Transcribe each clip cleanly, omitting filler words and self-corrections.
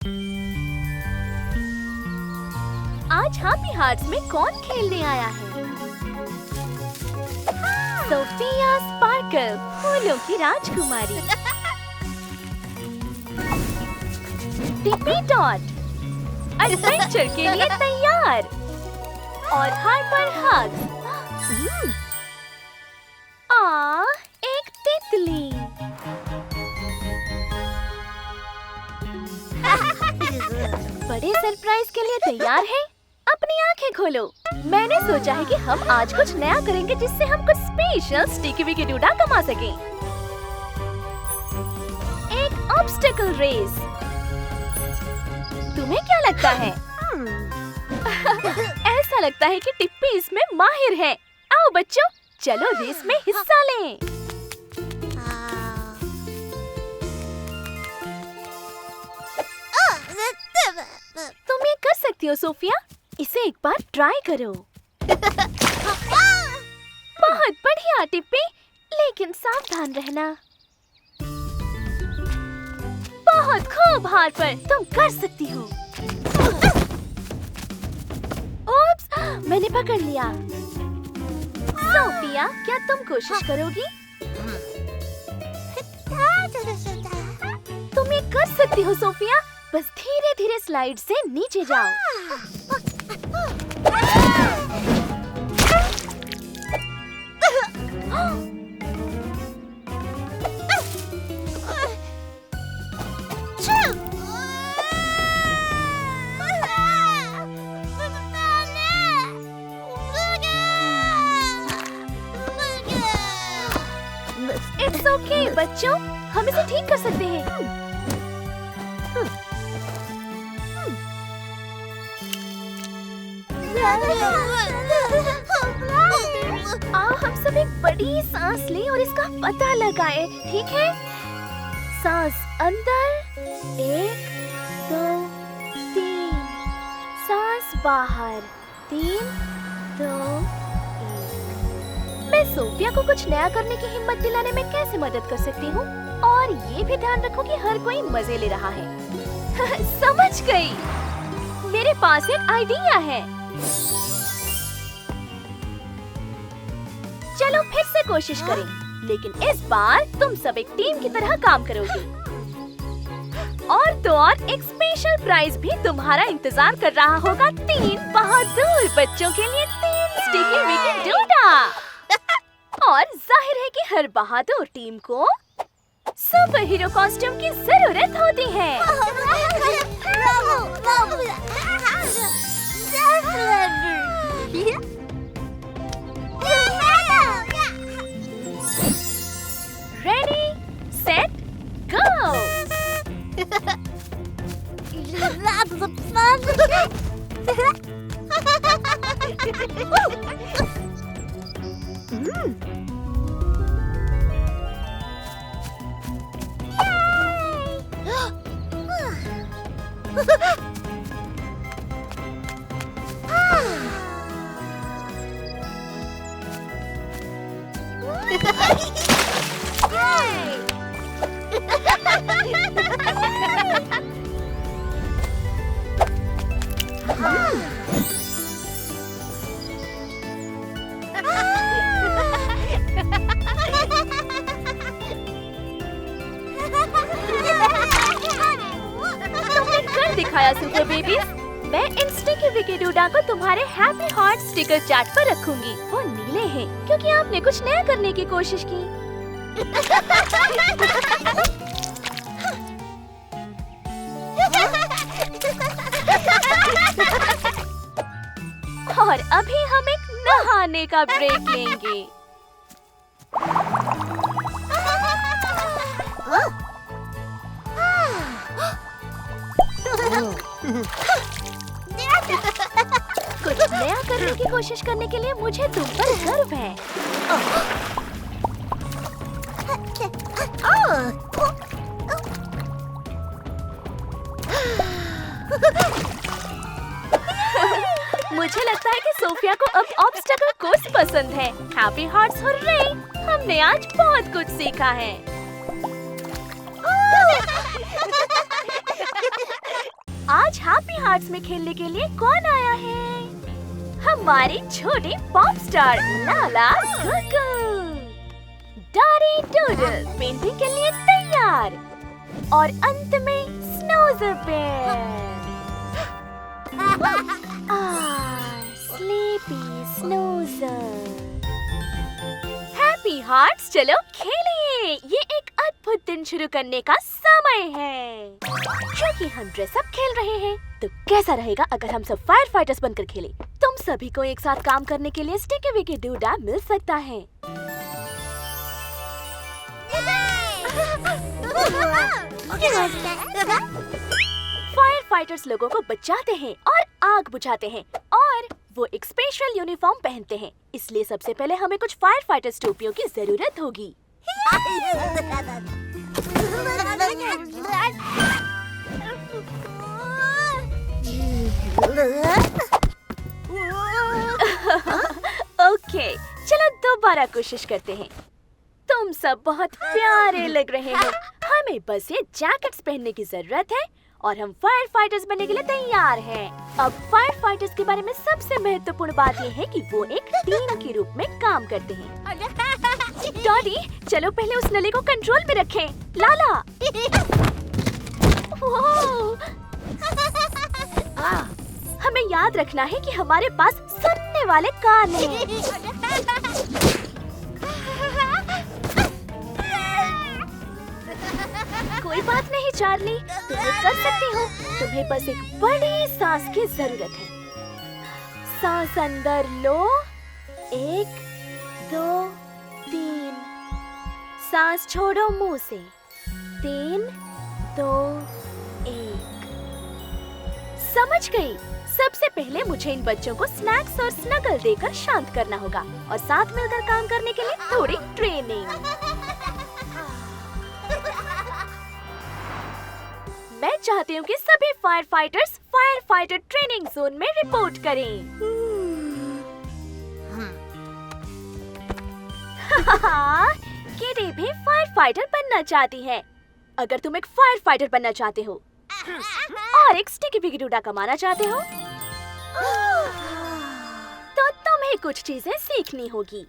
आज Happy Hearts में कौन खेलने आया है? सोफिया स्पार्कल, फूलों की राजकुमारी। टिप्पी टॉट, एडवेंचर के लिए तैयार। और हाइपर हग्स। एक तितली। बड़े सरप्राइज के लिए तैयार हैं? अपनी आंखें खोलो। मैंने सोचा है कि हम आज कुछ नया करेंगे जिससे हम कुछ स्पेशल स्टिकी विकी डूडा कमा सकें। एक ऑब्स्टेकल रेस। तुम्हें क्या लगता है? ऐसा लगता है कि टिप्पी इसमें माहिर है। आओ बच्चों, चलो रेस में हिस्सा लें। तुम ये कर सकती हो सोफिया, इसे एक बार ट्राई करो। बहुत बढ़िया टिप्पी, लेकिन सावधान रहना। बहुत खूब हार्पर, तुम कर सकती हो। ओप्स, मैंने पकड़ लिया। सोफिया, क्या तुम कोशिश करोगी? तुम ये कर सकती हो सोफिया, बस धीरे धीरे स्लाइड से नीचे जाओ। इट्स ओके बच्चों, हम इसे ठीक कर सकते हैं। आओ हम सब एक बड़ी सांस लें और इसका पता लगाएं, ठीक है? सांस अंदर, 1, 2, 3। सांस बाहर, 3, 2, 1। मैं सोफिया को कुछ नया करने की हिम्मत दिलाने में कैसे मदद कर सकती हूँ? और ये भी ध्यान रखो कि हर कोई मजे ले रहा है। समझ गई। मेरे पास एक आइडिया है। चलो फिर से कोशिश करें, लेकिन इस बार तुम सब एक टीम की तरह काम करोगी। और तो और एक स्पेशल प्राइज भी तुम्हारा इंतजार कर रहा होगा। 3 बहादुर बच्चों के लिए 3 स्टिकी विकी डूडा। और जाहिर है कि हर बहादुर टीम को सुपर हीरो कॉस्ट्यूम की जरूरत होती है। Ready, set, go! तुमने कर दिखाया सुपर बेबीज। मैं इन स्टिकी विकी डूडा को तुम्हारे हैप्पी हार्ट स्टिकर चार्ट पर रखूंगी। वो नीले हैं क्योंकि आपने कुछ नया करने की कोशिश की। और अभी हम एक नहाने का ब्रेक लेंगे। कुछ नया करने की कोशिश करने के लिए मुझे तुम पर गर्व है। मुझे लगता है कि सोफिया को अब ऑब्स्टेकल कोर्स पसंद है। Happy hearts hurray! हमने आज बहुत कुछ सीखा है। आज हैप्पी हार्ट्स में खेलने के लिए कौन आया है? हमारी छोटी पॉप स्टार लाला गुगु। डॉरी डूडल पेंटिंग के लिए तैयार और अंत में स्नोज़र बेयर। स्लीपी स्नोज़र। हैप्पी हार्ट्स चलो खेलिए। ये एक अद्भुत दिन शुरू करने का समय है। क्योंकि हम ड्रेस अप खेल रहे हैं तो कैसा रहेगा अगर हम सब फायर फाइटर्स बनकर खेले? तुम सभी को एक साथ काम करने के लिए स्टिकी विकी डूडा मिल सकता है। फायर फाइटर्स लोगों को बचाते हैं और आग बुझाते हैं और वो एक स्पेशल यूनिफॉर्म पहनते हैं। इसलिए सबसे पहले हमें कुछ फायर फाइटर्स टोपियों की जरूरत होगी। ओके, चलो दोबारा कोशिश करते हैं। तुम सब बहुत प्यारे लग रहे हो। हमें बस ये जैकेट्स पहनने की जरूरत है और हम फायर फाइटर्स बनने के लिए तैयार हैं। अब फायर फाइटर्स के बारे में सबसे महत्वपूर्ण बात ये है कि वो एक टीम के रूप में काम करते हैं। डॉडी, चलो पहले उस नली को कंट्रोल में रखें। लाला, हमें याद रखना है कि हमारे पास सुनने वाले कान हैं। कोई बात नहीं चार्ली, तुम ये कर सकती हो। तुम्हें बस एक बड़ी सांस की जरूरत है। सांस अंदर लो, 1 2 3। सांस छोड़ो मुंह से, 3 2 1। समझ गई। सबसे पहले मुझे इन बच्चों को स्नैक्स और स्नगल देकर शांत करना होगा और साथ मिलकर काम करने के लिए थोड़ी ट्रेनिंग। मैं चाहती हूँ कि सभी fire fighters fire fighter training zone में रिपोर्ट करें। किटी भी फायर फाइटर बनना चाहती है। अगर तुम एक फायर फाइटर बनना चाहते हो और एक स्टिकी विकी डूडा कमाना चाहते हो तो तुम्हें कुछ चीजें सीखनी होगी।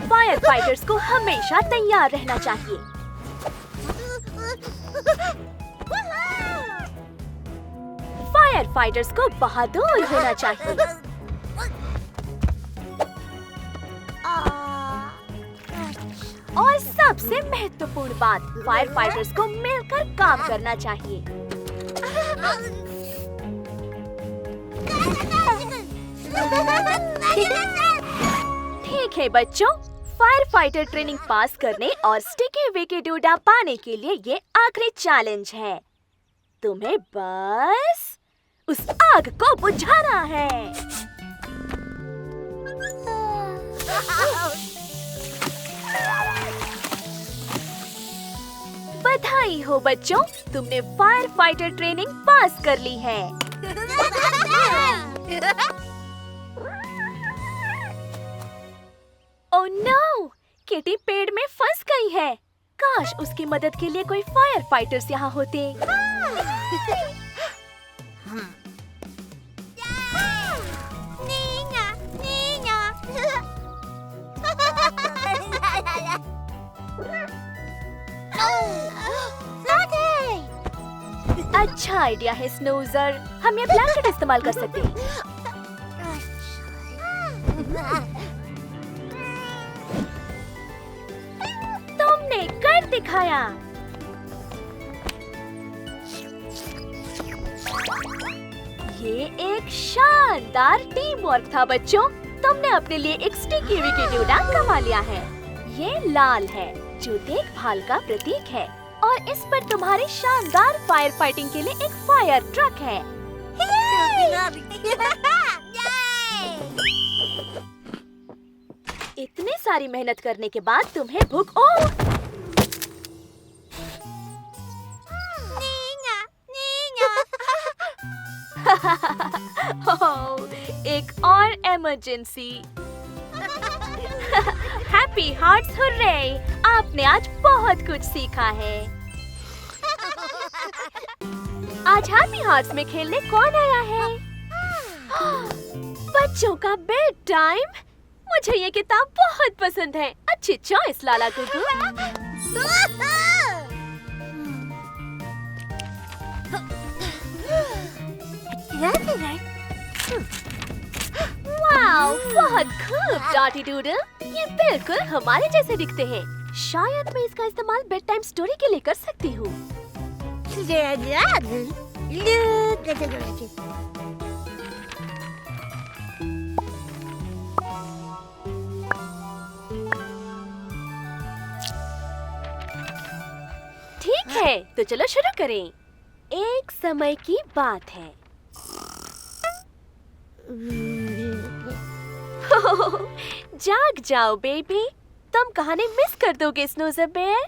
फायर फाइटर्स को हमेशा तैयार रहना चाहिए। फायर फाइटर्स को बहादुर होना चाहिए। और सबसे महत्वपूर्ण बात, फायर फाइटर्स को मिलकर काम करना चाहिए। ठीक है बच्चों, फायर फाइटर ट्रेनिंग पास करने और स्टिकी विकी डूडा पाने के लिए ये आखिरी चैलेंज है। तुम्हें बस उस आग को बुझाना है। बधाई हो बच्चों, तुमने फायर फाइटर ट्रेनिंग पास कर ली है। ओह नो, किटी पेड़ में फंस गई है। काश उसकी मदद के लिए कोई फायर फाइटर्स यहाँ होते। अच्छा आइडिया है स्नोज़र, हम ये ब्लैंकेट इस्तेमाल कर सकते हैं। तुमने कर दिखाया। ये एक शानदार टीम वर्क था बच्चों। तुमने अपने लिए एक स्टिकी विकी डूडा कमा लिया है। ये लाल है जो देखभाल का प्रतीक है और इस पर तुम्हारी शानदार फायर फाइटिंग के लिए एक फायर ट्रक है। इतनी सारी मेहनत करने के बाद तुम्हें भूख एक और इमरजेंसी। Happy hearts hurray! आपने आज बहुत कुछ सीखा है। आज हैप्पी हार्ट्स में खेलने कौन आया है? बच्चों का बेड टाइम। मुझे ये किताब बहुत पसंद है। अच्छी चॉइस लाला गुगु। वाओ, बहुत खूब डॉटी डूडल। ये बिल्कुल हमारे जैसे दिखते हैं। शायद मैं इसका इस्तेमाल बेड टाइम स्टोरी के लिए कर सकती हूँ। ठीक है, तो चलो शुरू करें। एक समय की बात है। जाग जाओ बेबी, तुम कहानी मिस कर दोगे स्नूज़र बेयर।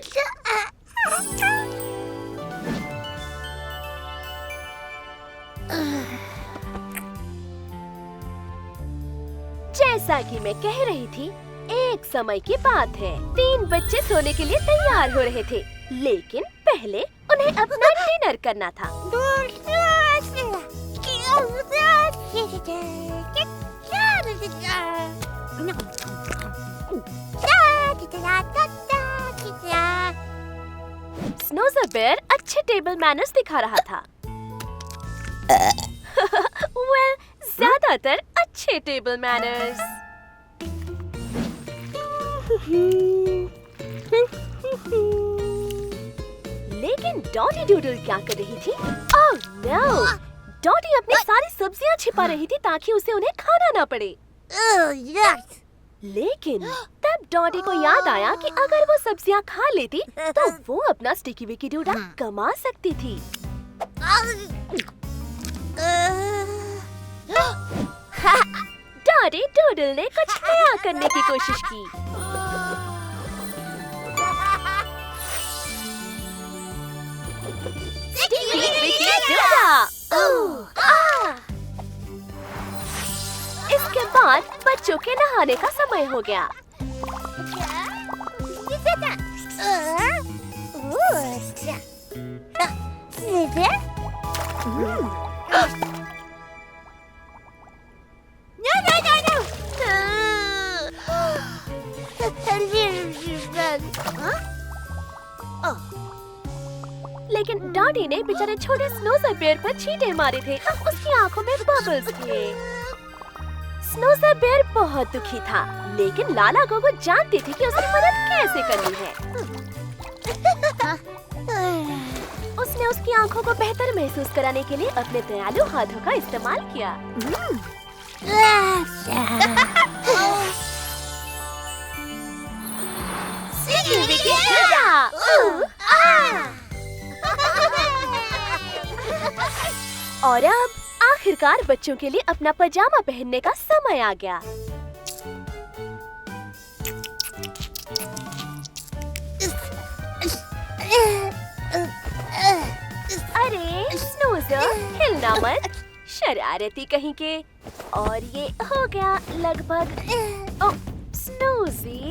जैसा कि मैं कह रही थी, एक समय की बात है। 3 बच्चे सोने के लिए तैयार हो रहे थे, लेकिन पहले उन्हें अपना डिनर करना था। स्नूज़र बेयर अच्छे टेबल मैनर्स दिखा रहा था। वेल, ज्यादातर अच्छे टेबल मैनर्स। लेकिन डॉटी डूडल क्या कर रही थी? Oh no! डॉटी अपनी सारी सब्जियां छिपा रही थी ताकि उसे उन्हें खाना ना पड़े। लेकिन तब डॉटी को याद आया कि अगर वो सब्जियां खा लेती तो वो अपना स्टिकी विकी डूडा कमा सकती थी। डॉटी डूडल ने कुछ नया करने की कोशिश की। Sticky Vicky DUDA. इसके बाद बच्चों के नहाने का समय हो गया। लेकिन डॉटी ने बेचारे छोटे स्नूज़र बेयर पर छींटे मारे थे। अब उसकी आंखों में बबल्स थे। स्नूज़र बेयर बहुत दुखी था, लेकिन लाला गोगो जानती थी कि उसकी मदद कैसे करनी है। उसने उसकी आंखों को बेहतर महसूस कराने के लिए अपने दयालु हाथों का इस्तेमाल किया। और अब आखिरकार बच्चों के लिए अपना पजामा पहनने का समय आ गया। अरे स्नूज़र, हिलना मत, शरारती कहीं के। और ये हो गया लगभग। ओह स्नूज़ी।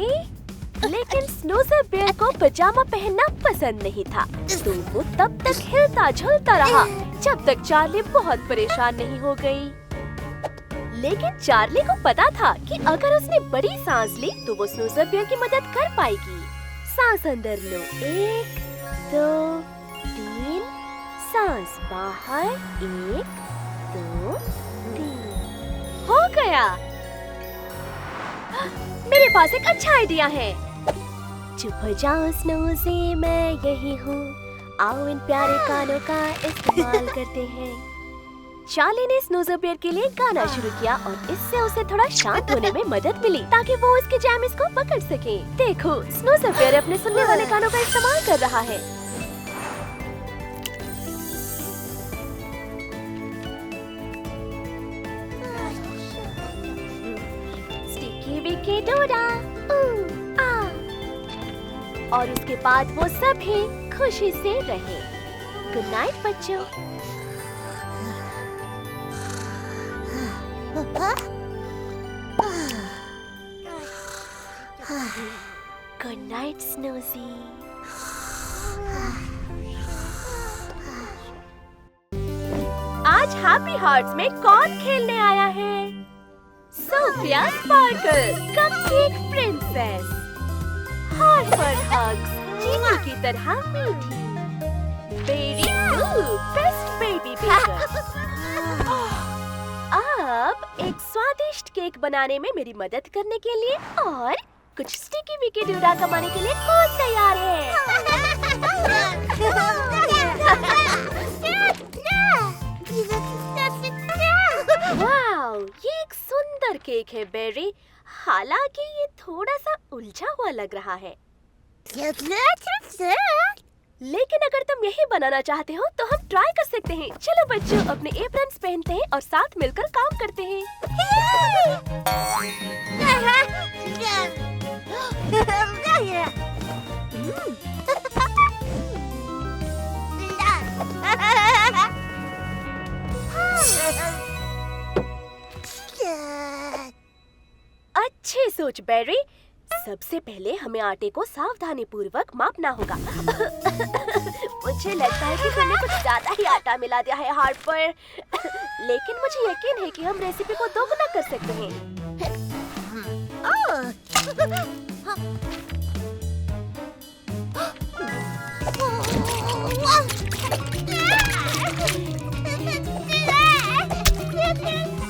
लेकिन स्नूज़र बेयर को पजामा पहनना पसंद नहीं था, तो वो तब तक हिलता झूलता रहा जब तक चार्ली बहुत परेशान नहीं हो गई। लेकिन चार्ली को पता था कि अगर उसने बड़ी सांस ली तो वो स्नूज़र बेयर की मदद कर पाएगी। सांस अंदर लो, 1 2 3, सांस बाहर, 1 2 3। हो गया। मेरे पास एक अच्छा आइडिया है। चुप हो जाओ स्नूज़ी, मैं यही हूँ। आओ इन प्यारे गानों का इस्तेमाल करते हैं। चार्ली ने स्नूज़र बेयर के लिए गाना शुरू किया और इससे उसे थोड़ा शांत होने में मदद मिली ताकि वो उसके जैमिस को पकड़ सके। देखो, स्नूज़र बेयर अपने सुनने वाले गानों का इस्तेमाल कर रहा है। स्टिकी विकी डूडा, और उसके बाद वो सभी खुशी से रहे। गुड नाइट बच्चों। Good night Snoozy. आज हैप्पी हार्ट्स में कौन खेलने आया है? Sophia Sparkle, Cupcake Princess. Harper Hugs, चीनी की तरह मीठी। Berry Blue, best baby baker. अब एक स्वादिष्ट केक बनाने में मेरी मदद करने के लिए और कुछ स्टिकी विकी डूडा कमाने के लिए कौन तैयार है? वाव, ये एक सुंदर केक है बेरी। हालांकि ये थोड़ा सा उलझा हुआ लग रहा है, लेकिन अगर तुम यही बनाना चाहते हो तो हम ट्राई कर सकते हैं। चलो बच्चों, अपने एप्रन्स पहनते हैं और साथ मिलकर काम करते हैं। अच्छी सोच बेरी। सबसे पहले हमें आटे को सावधानी पूर्वक मापना होगा। मुझे लगता है कि हमने कुछ ज्यादा ही आटा मिला दिया है हार्पर। लेकिन मुझे यकीन है कि हम रेसिपी को दोगुना कर सकते हैं।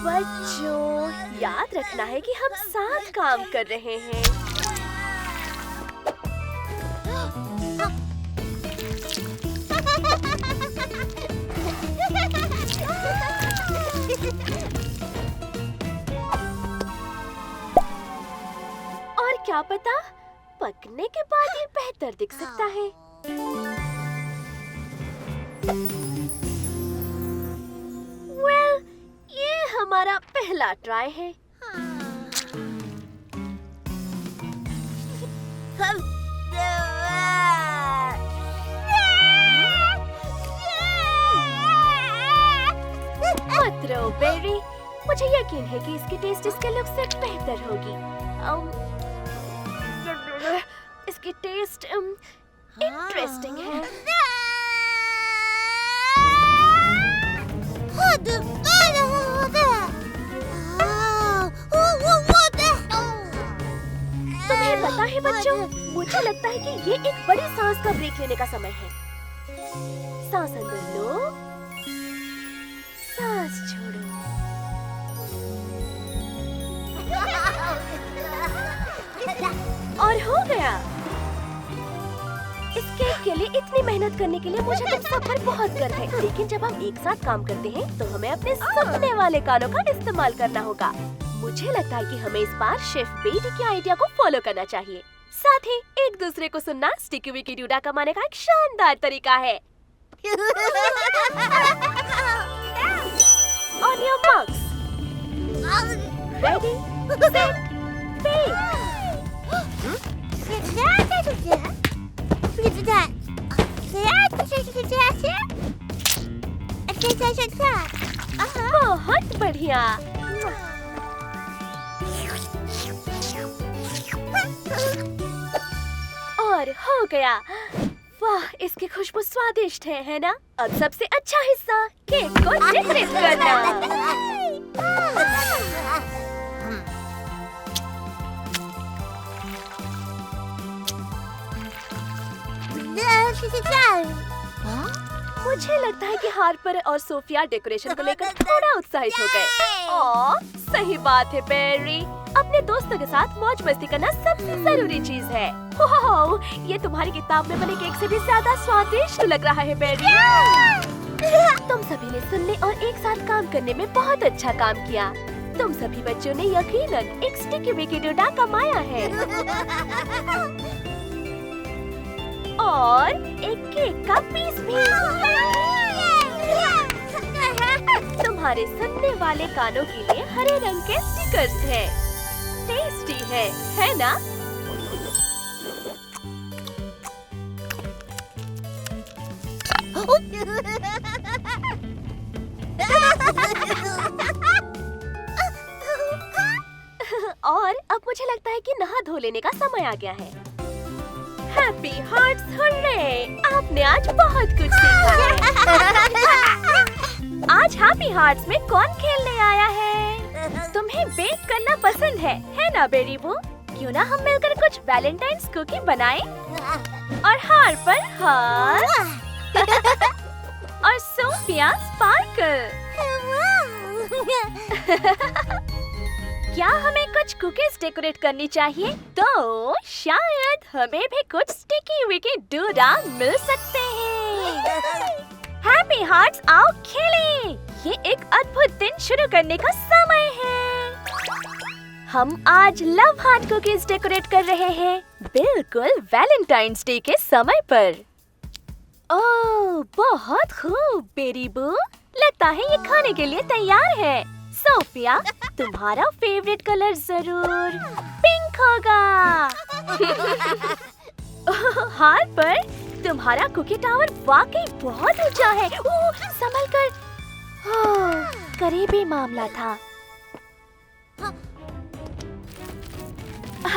बच्चों, याद रखना है कि हम साथ काम कर रहे हैं। और क्या पता, पकने के बाद ये बेहतर दिख सकता है। ये हमारा पहला ट्राई है। मत रो बेरी, मुझे यकीन है कि इसकी टेस्ट इसके लुक से बेहतर होगी। इसकी टेस्ट इंटरेस्टिंग है। तुम्हें पता है बच्चों, मुझे लगता है कि ये एक बड़ी सांस का ब्रेक लेने का समय है। सांस अंदर लो, सांस छोड़ो। और हो गया। इस केक के लिए इतनी मेहनत करने के लिए मुझे तुम सब पर बहुत गर्व है। लेकिन जब हम एक साथ काम करते हैं तो हमें अपने सपने वाले कानों का इस्तेमाल करना होगा। मुझे लगता है कि हमें इस बार शेफ बेटी के आइडिया को फॉलो करना चाहिए। साथ ही एक दूसरे को सुनना स्टिकी विकी डूडा कमाने का एक शानदार तरीका है। On your marks. Ready, set, bake. बहुत बढ़िया। और हो गया। वाह, इसकी खुशबू स्वादिष्ट है ना? अब सबसे अच्छा हिस्सा, केक को डेकोरेट करना। मुझे लगता है कि हार्पर और सोफिया डेकोरेशन को लेकर थोड़ा उत्साहित हो गए। सही बात है बेरी, अपने दोस्तों के साथ मौज मस्ती करना सबसे जरूरी चीज है। वाह, ये तुम्हारी किताब में बने केक से भी ज्यादा स्वादिष्ट लग रहा है बेरी। तुम सभी ने सुनने और एक साथ काम करने में बहुत अच्छा काम किया। तुम सभी बच्चों ने यकीनन एक स्टिकी विकी डूडा कमाया है और एक केक का पीस भी। तुम्हारे सुनने वाले कानों के लिए हरे रंग के स्टिकर्स हैं। टेस्टी है ना? और अब मुझे लगता है कि नहा धो लेने का समय आ गया है। Happy hearts hurray! आपने आज बहुत कुछ सीखा है। आज हैप्पी हैप्पी हार्ट्स में कौन खेलने आया है? तुम्हें बेक करना पसंद है ना बेरीबू? क्यों ना हम मिलकर कुछ वैलेंटाइन्स कुकी बनाएं? और हार्पर हार्ट और सोफिया स्पार्कल। क्या हमें कुछ कुकीज डेकोरेट करनी चाहिए? तो शायद हमें भी कुछ स्टिकी विकी डूडा मिल सकते हैं। हैप्पी हार्ट्स, आओ खेलें। ये एक अद्भुत दिन शुरू करने का समय है। हम आज लव हार्ट कुकीज डेकोरेट कर रहे हैं, बिल्कुल वैलेंटाइन्स डे के समय पर। ओह, बहुत खूब बेरीबू, लगता है ये खाने के लिए तैयार है। सोफिया, तुम्हारा फेवरेट कलर जरूर पिंक होगा। हार्पर, तुम्हारा कुकी टावर वाकई बहुत ऊंचा है। संभल कर, करीबी मामला था।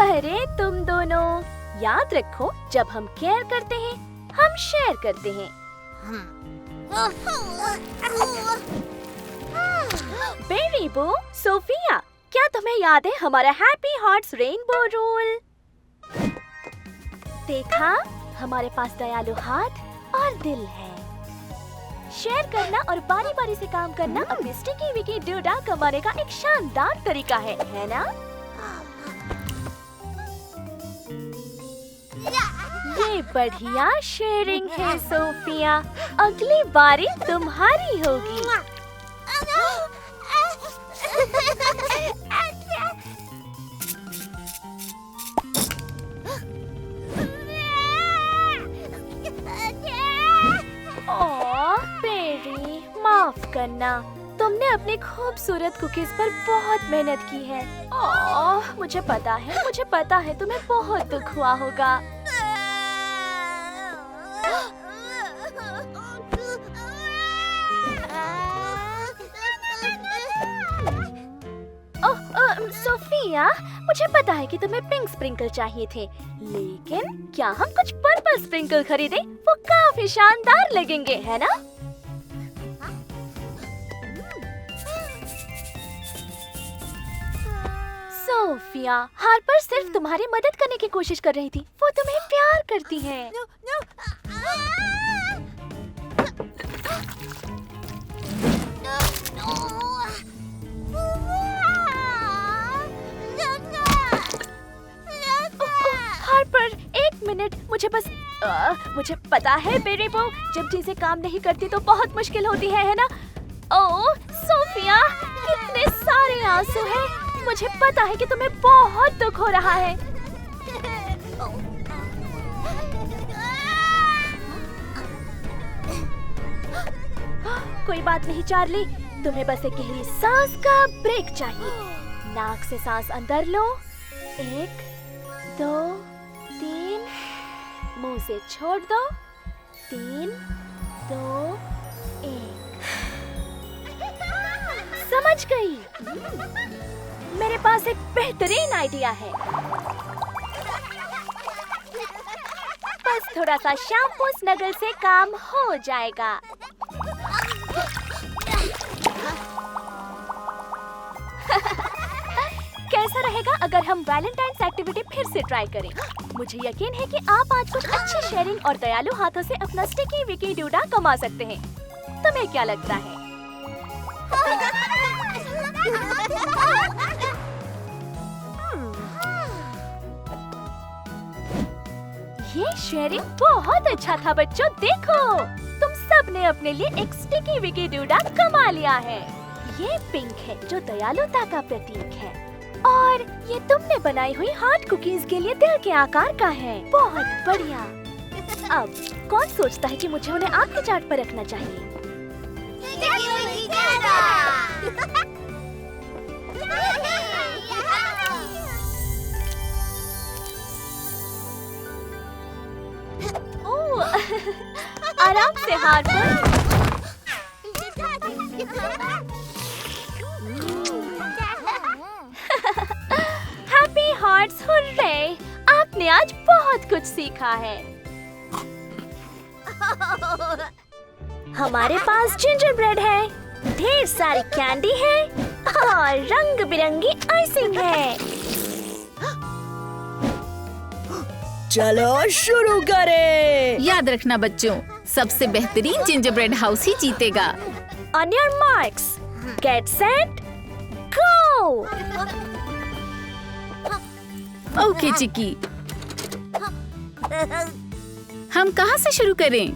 अरे तुम दोनों, याद रखो, जब हम केयर करते हैं, हम शेयर करते हैं। बेरीबू, सोफिया, क्या तुम्हें याद है हमारा हैप्पी हार्ट्स रेनबो रूल? देखा, हमारे पास दयालु हार्ट और दिल है। शेयर करना और बारी बारी से काम करना अपने स्टिकी विकी डूडा कमाने का एक शानदार तरीका है ना? ये बढ़िया शेयरिंग है सोफिया। अगली बारी तुम्हारी होगी। बेरी, माफ करना, तुमने अपनी खूबसूरत कुकीज पर बहुत मेहनत की है। मुझे पता है तुम्हें बहुत दुख हुआ होगा। सोफिया, मुझे पता है कि तुम्हें पिंक स्प्रिंकल चाहिए थे, लेकिन क्या हम कुछ पर्पल स्प्रिंकल खरीदें? वो काफी शानदार लगेंगे, है ना? सोफिया, हार्पर सिर्फ तुम्हारी मदद करने की कोशिश कर रही थी। वो तुम्हें प्यार करती है। हार्पर, एक मिनट, मुझे पता है बेरीबू, जब चीजें काम नहीं करती तो बहुत मुश्किल होती है ना? ओह सोफिया, कितने सारे आंसू हैं। मुझे पता है कि तुम्हें बहुत दुख हो रहा है। कोई बात नहीं चार्ली, तुम्हें बस एक गहरी सांस का ब्रेक चाहिए। नाक से सांस अंदर लो, 1 2 3, मुंह से छोड़ दो, 3 2 1। समझ गई? मेरे पास एक बेहतरीन आइडिया है। बस थोड़ा सा शैम्पू स्नगल से काम हो जाएगा। कैसा रहेगा अगर हम वैलेंटाइन्स एक्टिविटी फिर से ट्राई करें? मुझे यकीन है कि आप आज कुछ अच्छी शेयरिंग और दयालु हाथों से अपना स्टिकी विकी डूडा कमा सकते हैं। तुम्हें क्या लगता है? ये शेयरिंग बहुत अच्छा था बच्चों। देखो, तुम सब ने अपने लिए एक स्टिकी विकी डूडा कमा लिया है। ये पिंक है जो दयालुता का प्रतीक है, और ये तुमने बनाई हुई हार्ट कुकीज के लिए दिल के आकार का है। बहुत बढ़िया। अब कौन सोचता है कि मुझे उन्हें आग की चाट पर रखना चाहिए? आराम से हार्पर। Happy hearts, hurray! आपने आज बहुत कुछ सीखा है। हमारे पास जिंजर ब्रेड है, ढेर सारी कैंडी है और रंग बिरंगी आइसिंग है। चलो शुरू करें। याद रखना बच्चों, सबसे बेहतरीन जिंजरब्रेड हाउस ही जीतेगा। On your marks, get set, go! Okay चिकी, हम कहाँ से शुरू करें?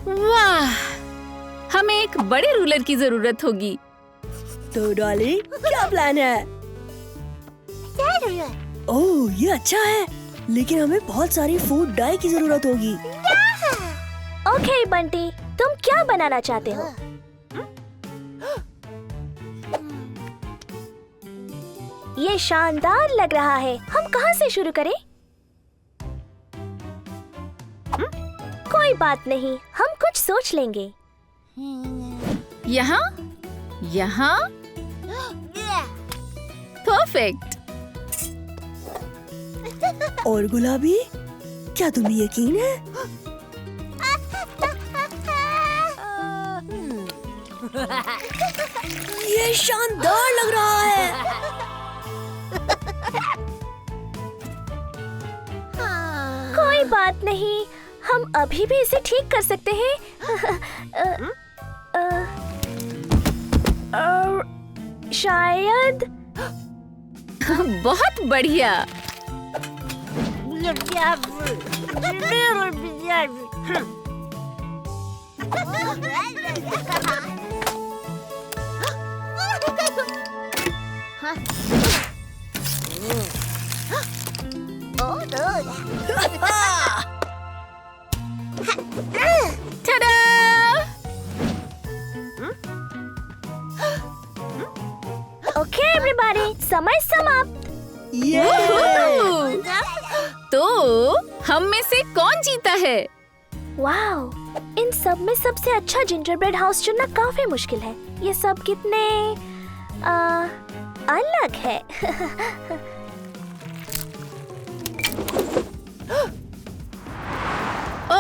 वाह, हमें एक बड़े रूलर की जरूरत होगी। तो डॉली, क्या प्लान है? ओह, ये अच्छा है, लेकिन हमें बहुत सारी फूड डाई की जरूरत होगी। ओके बंटी, तुम क्या बनाना चाहते हो? ये शानदार लग रहा है। हम कहाँ से शुरू करें? कोई बात नहीं, हम कुछ सोच लेंगे। यहाँ? यहाँ? परफेक्ट। और गुलाबी, क्या तुम्हें यकीन है? ये शानदार लग रहा है। कोई बात नहीं, हम अभी भी इसे ठीक कर सकते हैं। शायद। बहुत बढ़िया। Ta-da! ओके एवरीबॉडी, समय समाप्त। तो हम में से कौन जीता है? वाओ, इन सब में सबसे अच्छा जिंजरब्रेड हाउस चुनना काफी मुश्किल है। ये सब कितने अलग है। ओ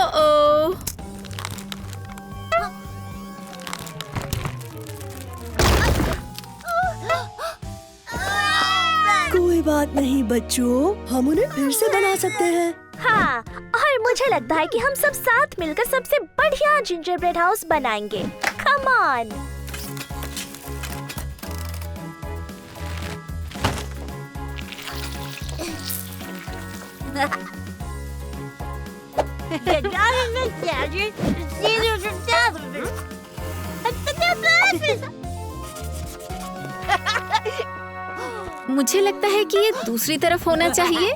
कोई बात नहीं बच्चों, हम उन्हें फिर से बना सकते हैं। हाँ, और मुझे लगता है कि हम सब साथ मिलकर सबसे बढ़िया जिंजरब्रेड हाउस बनाएंगे। Come on. मुझे लगता है कि ये दूसरी तरफ होना चाहिए।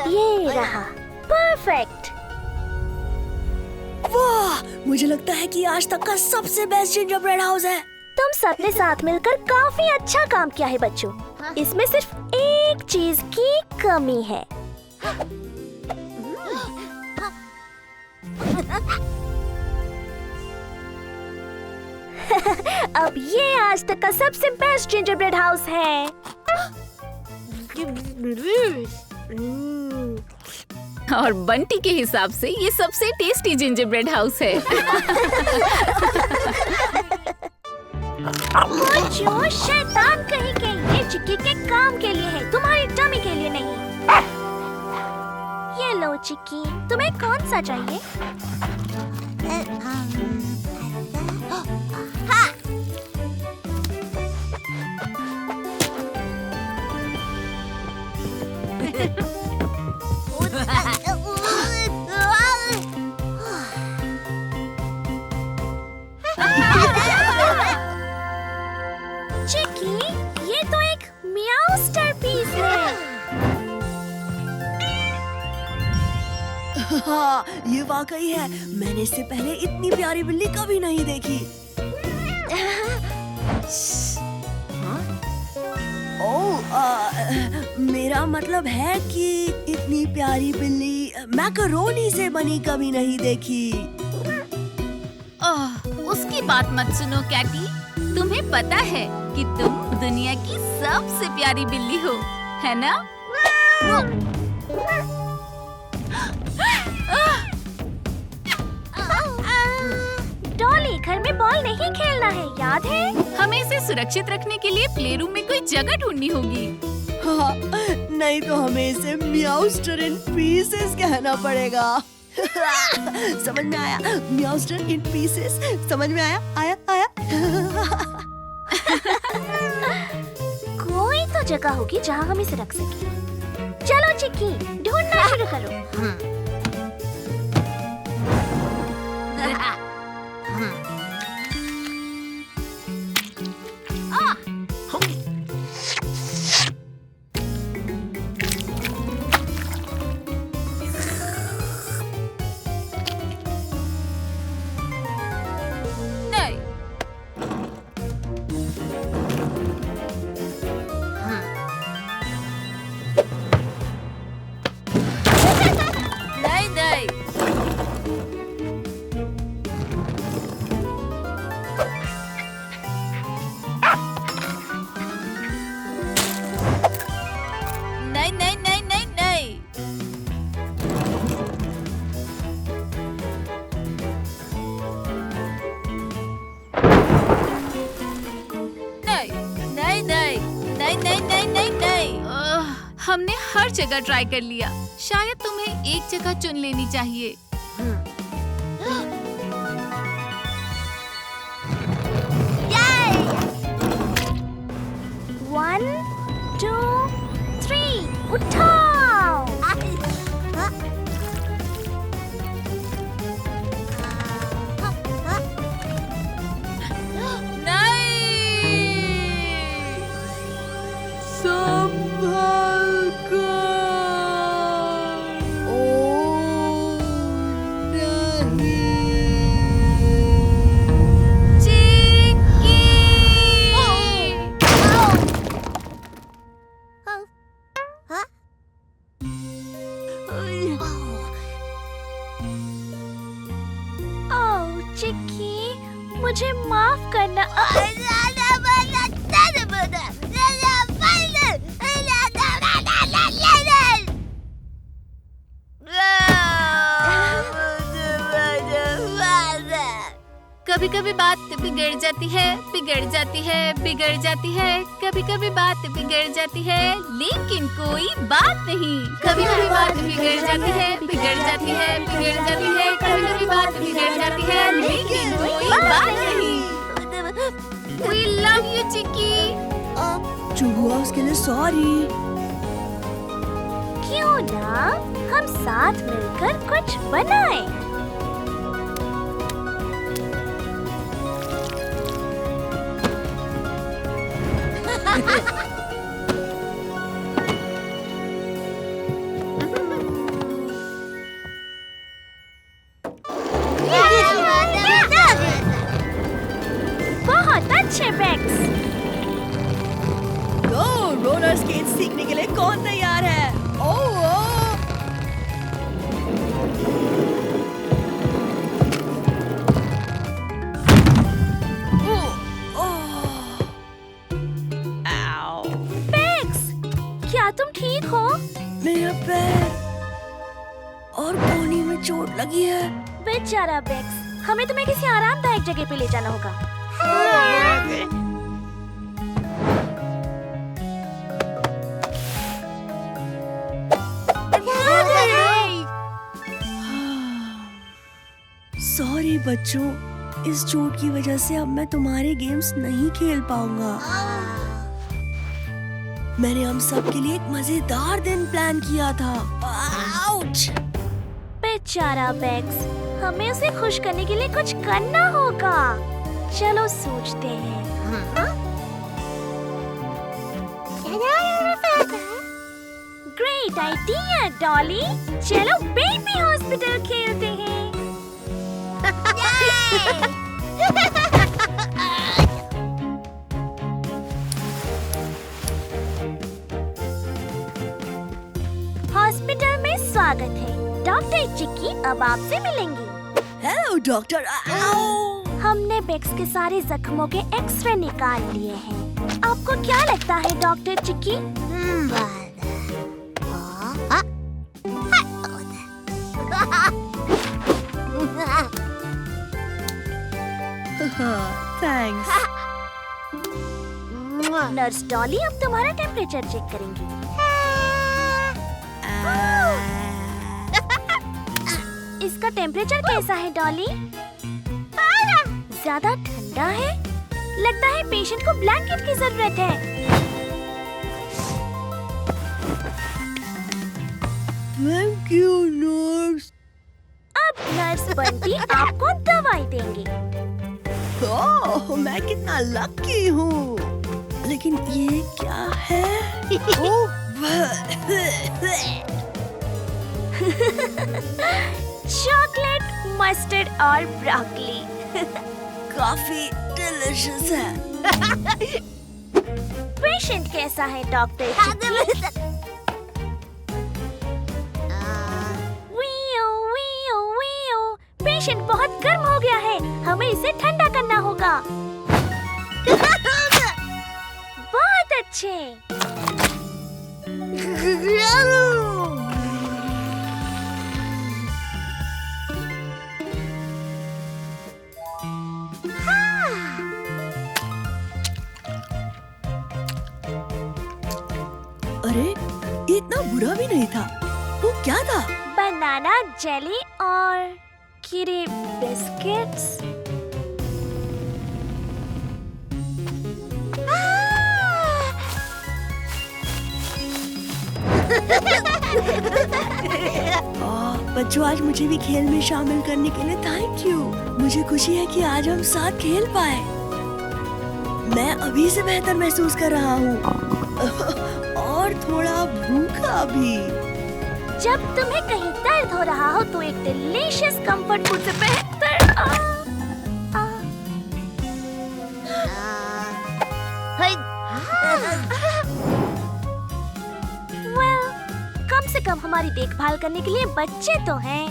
ये रहा, परफेक्ट। वाह, मुझे लगता है कि आज तक का सबसे बेस्ट जिंजरब्रेड हाउस है। तुम सबने साथ मिलकर काफी अच्छा काम किया है बच्चों। इसमें सिर्फ एक चीज की कमी है। अब ये आज तक का सबसे बेस्ट जिंजरब्रेड हाउस है। और बंटी के हिसाब से ये सबसे टेस्टी जिंजरब्रेड हाउस है। बच्चों, शैतान कहीं के, ये चिक्की के काम के लिए है, तुम्हारी टमी के लिए नहीं। ये लो चिक्की, तुम्हें कौन सा चाहिए? चिक्की, ये तो एक मियाउस्टर पीस है। हाँ, ये वाकई है। मैंने इससे पहले इतनी प्यारी बिल्ली कभी नहीं देखी। मेरा मतलब है कि इतनी प्यारी बिल्ली मैकरोनी से बनी कभी नहीं देखी। उसकी बात मत सुनो कैटी। तुम्हें पता है कि तुम दुनिया की सबसे प्यारी बिल्ली हो, है ना? डॉली, घर में बॉल नहीं खेलना है, याद है? हमें इसे सुरक्षित रखने के लिए प्ले रूम में कोई जगह ढूंढनी होगी। हाँ, नहीं तो हमें इसे म्याउस्टर इन पीसेस कहना पड़ेगा। समझ में आया? म्याउस्टर इन पीसेस, समझ में आया? आया आया। कोई तो जगह होगी जहाँ हम इसे रख सके। चलो चिक्की, ढूंढना शुरू करो। हमने हर जगह ट्राई कर लिया। शायद तुम्हें एक जगह चुन लेनी चाहिए। One, 2, 3, उठाओ। चिक्की, मुझे माफ करना। कभी कभी बात बिगड़ जाती है, बिगड़ जाती है, बिगड़ जाती है। कभी कभी बात बिगड़ जाती है, लेकिन कोई बात नहीं। कभी कभी बात बिगड़ जाती है, बिगड़ जाती है, बिगड़ जाती है। कभी कभी बात बिगड़ जाती है, लेकिन कोई बात नहीं। We love you, चिक्की। जो हुआ उसके लिए सॉरी। क्यों ना हम साथ मिलकर कुछ बनाएं? बहुत अच्छे बैग्स। गो, रोलर स्केट सीखने के लिए कौन तैयार है? क्या तुम ठीक हो? मेरा पैर और कोहनी में चोट लगी है। बेचारा बैग्स, हमें तुम्हें किसी आरामदायक जगह पे ले जाना होगा। सॉरी बच्चों, इस चोट की वजह से अब मैं तुम्हारे गेम्स नहीं खेल पाऊंगा। मैंने हम सब के लिए एक मजेदार दिन प्लान किया था। आउच! बेचारा बैग्स, हमें उसे खुश करने के लिए कुछ करना होगा। चलो सोचते हैं। ग्रेट आइडिया डॉली, चलो बेबी हॉस्पिटल खेलते हैं। हॉस्पिटल में स्वागत है। डॉक्टर चिक्की अब आपसे मिलेंगी। Hello doctor. हमने बेक्स के सारे जख्मों के एक्सरे निकाल लिए हैं। आपको क्या लगता है डॉक्टर चिक्की? थैंक्स। नर्स डॉली अब तुम्हारा टेम्परेचर चेक करेंगी। इसका टेम्परेचर कैसा है डॉली? ज्यादा ठंडा है? लगता है पेशेंट को ब्लैंकेट की जरूरत है। Thank you nurse. अब नर्स बंटी आपको दवाई देंगी। ओह, मैं कितना लकी हूँ। लेकिन ये क्या है? चॉकलेट, मस्टर्ड और ब्रोकली। काफी डिलीशियस है। पेशेंट कैसा है डॉक्टर चिक्की? पेशेंट बहुत गर्म हो गया है, हमें इसे ठंडा करना होगा। बहुत अच्छे। अरे, ये इतना बुरा भी नहीं था। वो क्या था? बनाना जेली और कीड़े बिस्किट्स। बच्चों, आज मुझे भी खेल में शामिल करने के लिए थैंक यू। मुझे खुशी है कि आज हम साथ खेल पाए। मैं अभी से बेहतर महसूस कर रहा हूँ और थोड़ा भूखा भी। जब तुम्हें कहीं दर्द हो रहा हो तो एक डिलीशियस कंफर्ट फूड से बेहतर well, कम से कम हमारी देखभाल करने के लिए बच्चे तो हैं।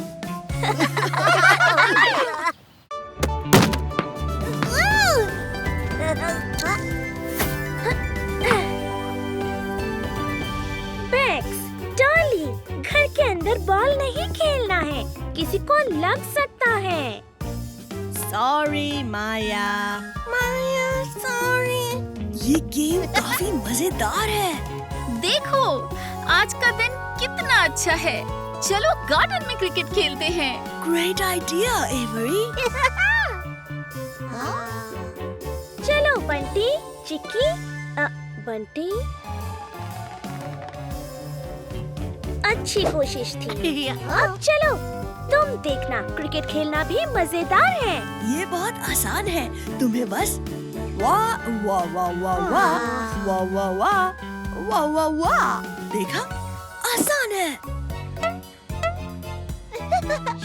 बेक्स, डॉली, घर के अंदर बॉल नहीं खेलना है, किसी को लग सकता है। सॉरी माया। माया, सॉरी। ये गेम काफी मजेदार है। देखो, आज का दिन कितना अच्छा है। चलो गार्डन में क्रिकेट खेलते हैं। Great idea every. चलो बंटी, चिक्की, बंटी। अच्छी कोशिश थी। अब चलो, तुम देखना, क्रिकेट खेलना भी मजेदार है। ये बहुत आसान है। तुम्हें बस वाह वाह वाह वाह वाह वाह वाह वाह वाह वाह वाह। देखा, आसान है।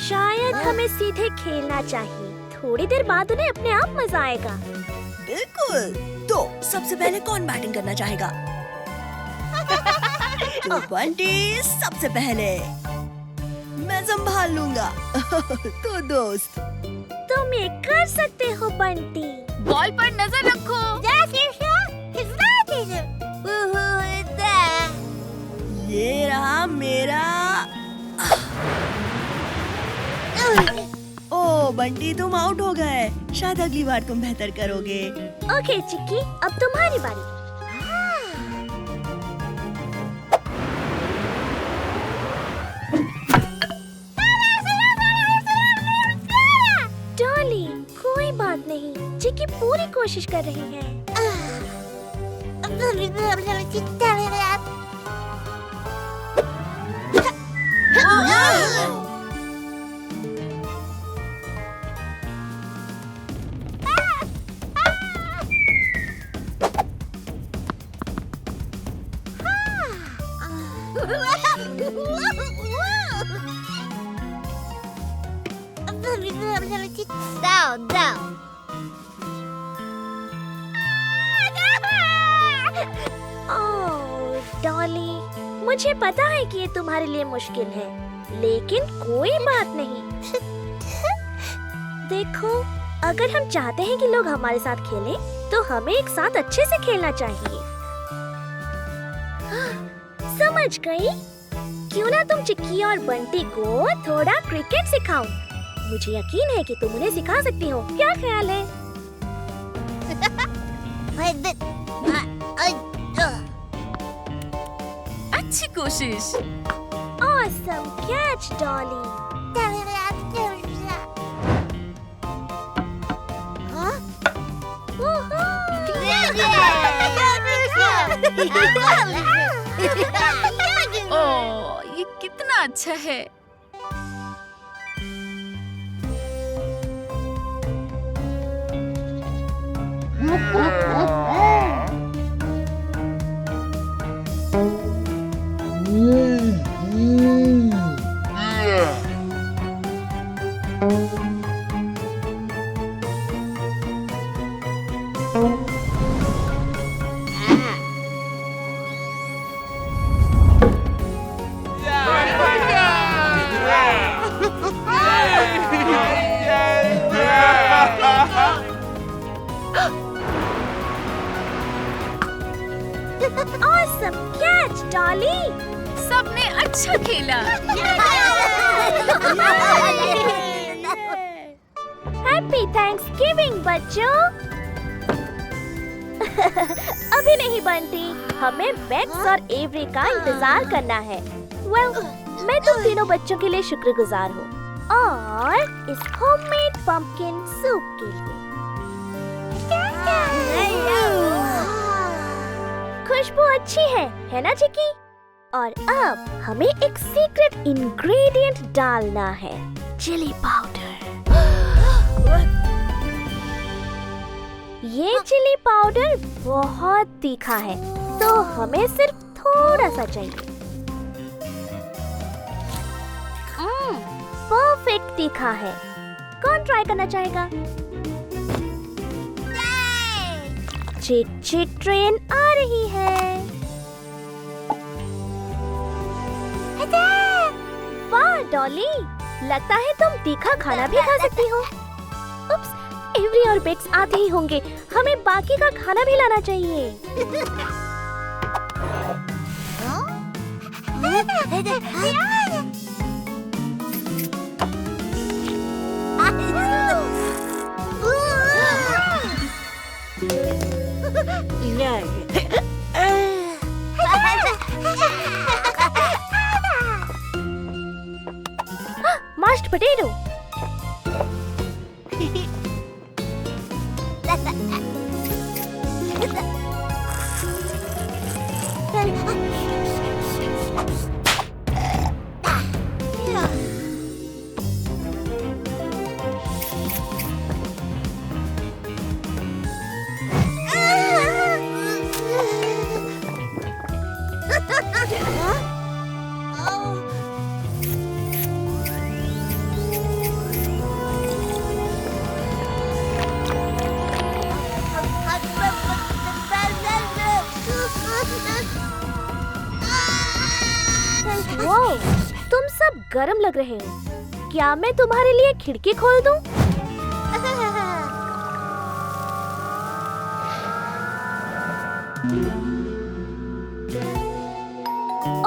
शायद हमें सीधे खेलना चाहिए। थोड़ी देर बाद उन्हें अपने आप मजा आएगा। बिल्कुल। तो सबसे पहले कौन बैटिंग करना चाहेगा? तो बंटी सबसे पहले। मैं संभाल लूंगा। तो दोस्त, तुम ये कर सकते हो बंटी। बॉल पर नजर रखो। ये रहा मेरा। ओ बंटी, तुम आउट हो गए। शायद अगली बार तुम बेहतर करोगे। ओके चिक्की, अब तुम्हारी बारी। डॉली, कोई बात नहीं, चिक्की पूरी कोशिश कर रही है। Down, down. ओह डॉली, मुझे पता है कि ये तुम्हारे लिए मुश्किल है, लेकिन कोई बात नहीं। देखो, अगर हम चाहते हैं कि लोग हमारे साथ खेलें, तो हमें एक साथ अच्छे से खेलना चाहिए। समझ गई? क्यों ना तुम चिक्की और बंटी को थोड़ा क्रिकेट सिखाओ। मुझे यकीन है कि तुम उन्हें सिखा सकती हो। क्या ख्याल है? अच्छी कोशिश। Awesome catch, Dolly. ओह, ये कितना अच्छा है। Awesome catch, Dolly. सबने अच्छा खेला। Happy Thanksgiving, बच्चों। अभी नहीं बंटी, हमें बेक्स और एवरी का इंतजार करना है। मैं तुम तीनों बच्चों के लिए शुक्रगुजार हूँ और इस होममेड पंपकिन सूप के लिए। खुशबू अच्छी है ना चिकी? और अब हमें एक सीक्रेट इंग्रेडिएंट डालना है, चिली पाउडर। ये चिली पाउडर बहुत तीखा है, तो हमें सिर्फ थोड़ा सा चाहिए। परफेक्ट तीखा है। कौन ट्राई करना चाहेगा? चिट चिट ट्रेन आ रही है। वाह डॉली, लगता है तुम तीखा खाना भी खा सकती हो। उप्स, एवरी और बेक्स आते ही होंगे, हमें बाकी का खाना भी लाना चाहिए। Mashed potato. वाओ, तुम सब गर्म लग रहे हो। क्या मैं तुम्हारे लिए खिड़की खोल दूं?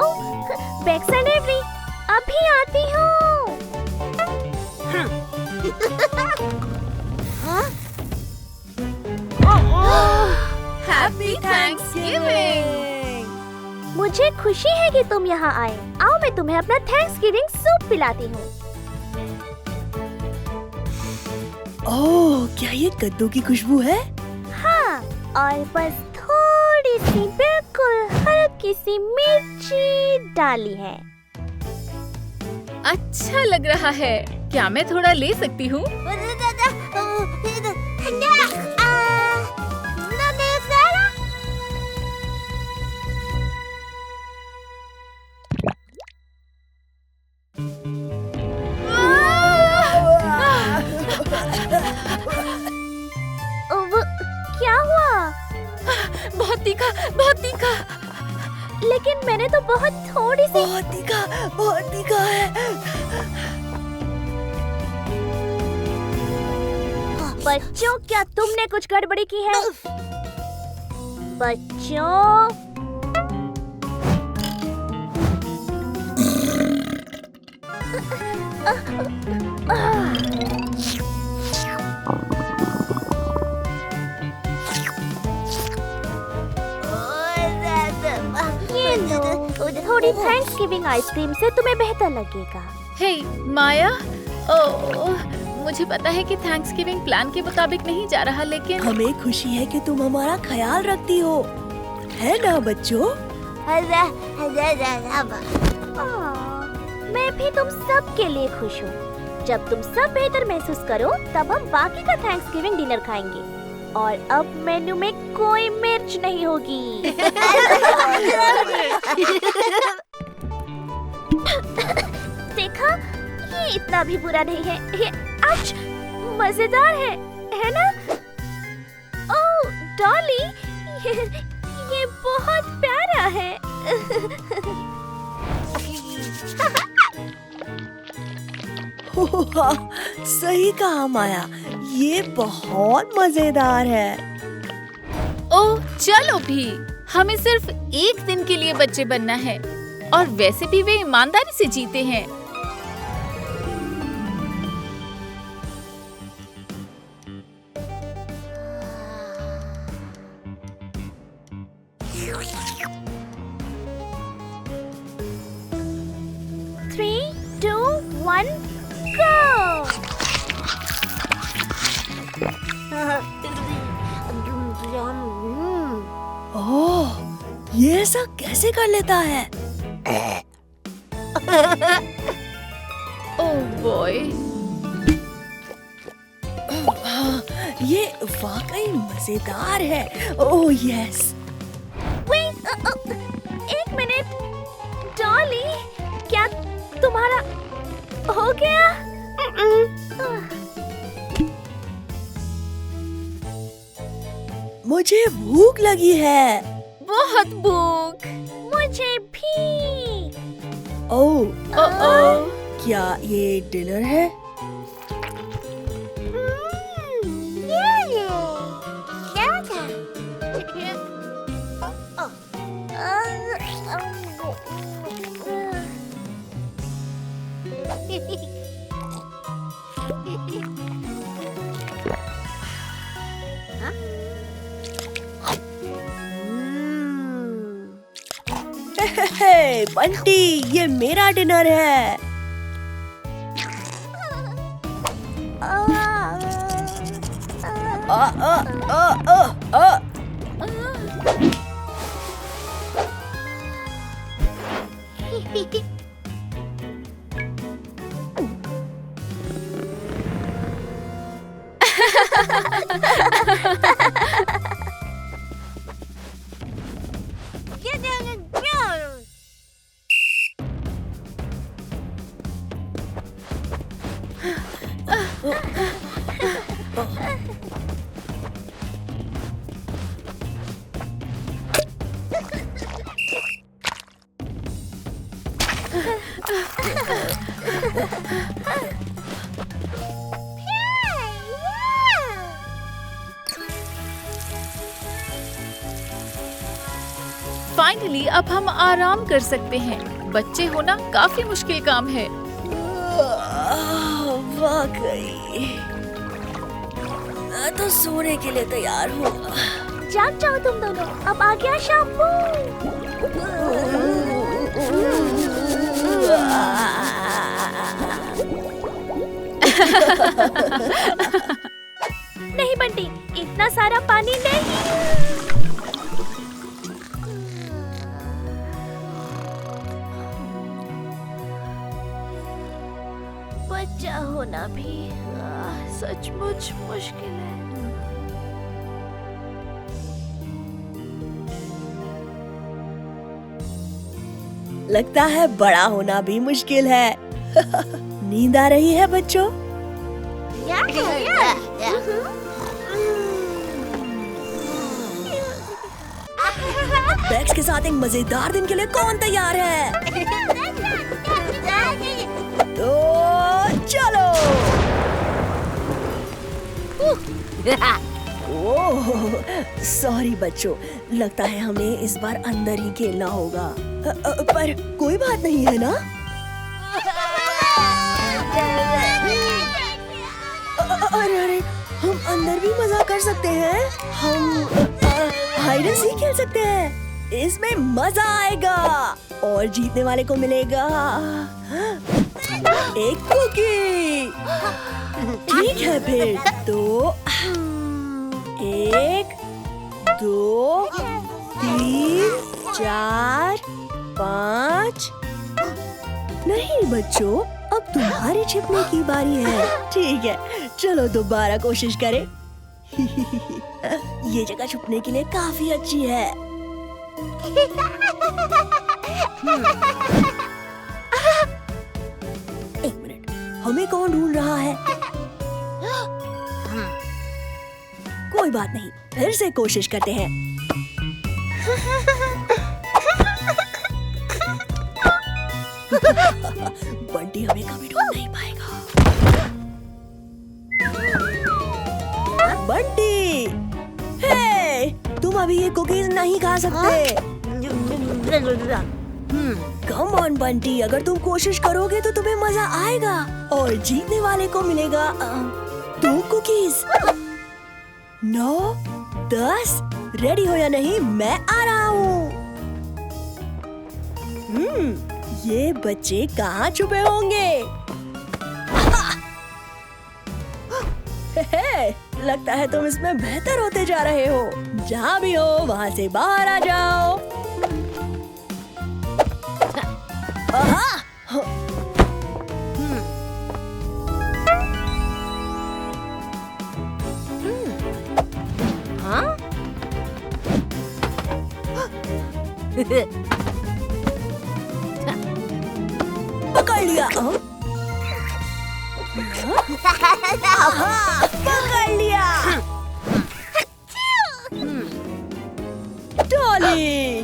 ओह, बेक्स एंड एवरी, अभी आती हूँ। Happy Thanksgiving. मुझे खुशी है कि तुम यहाँ आए। आओ मैं तुम्हें अपना थैंक्सगिविंग सूप पिलाती हूँ। ओह, क्या ये कद्दू की खुशबू है? हाँ, और बस थोड़ी सी बिल्कुल हल्की सी मिर्ची डाली है। अच्छा लग रहा है। क्या मैं थोड़ा ले सकती हूँ? क्या हुआ? बहुत तीखा, बहुत तीखा। लेकिन मैंने तो बहुत थोड़ी सी। बहुत तीखा है। बच्चों, क्या तुमने कुछ गड़बड़ी की है? बच्चों, ये लो, थोड़ी थैंक्सगिविंग आइसक्रीम से तुम्हें बेहतर लगेगा। हे माया, मुझे पता है कि थैंक्सगिविंग प्लान के मुताबिक नहीं जा रहा, लेकिन हमें खुशी है कि तुम हमारा ख्याल रखती हो, है ना बच्चों? मैं भी तुम सब के लिए खुश हूँ। जब तुम सब बेहतर महसूस करो तब हम बाकी का थैंक्सगिविंग डिनर खाएंगे। और अब मेन्यू में कोई मिर्च नहीं होगी। देखा, ये इतना भी बुरा नहीं है। ये आज मजेदार है ना? ओह डॉली, ये बहुत प्यारा है। सही कहा माया, ये बहुत मजेदार है। ओह चलो भी, हमें सिर्फ एक दिन के लिए बच्चे बनना है, और वैसे भी वे ईमानदारी से जीते हैं। Three, two, one, go! ओह, ये ऐसा कैसे कर लेता है? ओह बॉय, ये वाकई मजेदार है। Oh yes. Wait, एक मिनट, डॉली, क्या तुम्हारा हो गया? मुझे भूख लगी है। बहुत भूख। मुझे भी। ओह, ओह, क्या ये डिनर है? हे बंटी, ये मेरा डिनर है। आ, आ, आ, आ, आ। फाइनली अब हम आराम कर सकते हैं। बच्चे होना काफी मुश्किल काम है। वाकई, मैं तो सोने के लिए तैयार हूँ। जाग जाओ तुम दोनों, अब आ गया शैम्पू। नहीं बंटी, इतना सारा पानी नहीं। बच्चा होना भी सचमुच मुश्किल है। लगता है बड़ा होना भी मुश्किल है। नींद आ रही है बच्चों? बैग्स के साथ एक मजेदार दिन के लिए कौन तैयार है? तो चलो। ओह, सॉरी बच्चों, लगता है हमें इस बार अंदर ही खेलना होगा। पर कोई बात नहीं है ना? अरे अरे, हम अंदर भी मजा कर सकते हैं। हम हाइड एंड सीक खेल सकते हैं। इसमें मजा आएगा और जीतने वाले को मिलेगा एक कुकी। ठीक है फिर तो 1 2 3 4 5। नहीं बच्चों, अब तुम्हारी छिपने की बारी है। ठीक है, चलो दोबारा कोशिश करें। ये जगह छुपने के लिए काफी अच्छी है। एक मिनट, हमें कौन ढूंढ रहा है? कोई बात नहीं, फिर से कोशिश करते हैं। बंटी हमें कभी ढूंढ नहीं पाएगा। बंटी, हे, तुम अभी ये कुकीज नहीं खा सकते। कम ऑन बंटी, अगर तुम कोशिश करोगे तो तुम्हें मजा आएगा और जीतने वाले को मिलेगा 2 कुकीज। 9 10, रेडी हो या नहीं? मैं आ रहा हूँ। ये बच्चे कहाँ छुपे होंगे? लगता है तुम इसमें बेहतर होते जा रहे हो। जहाँ भी हो वहाँ से बाहर आ जाओ। पकड़ लिया। पकड़ लिया। डॉली,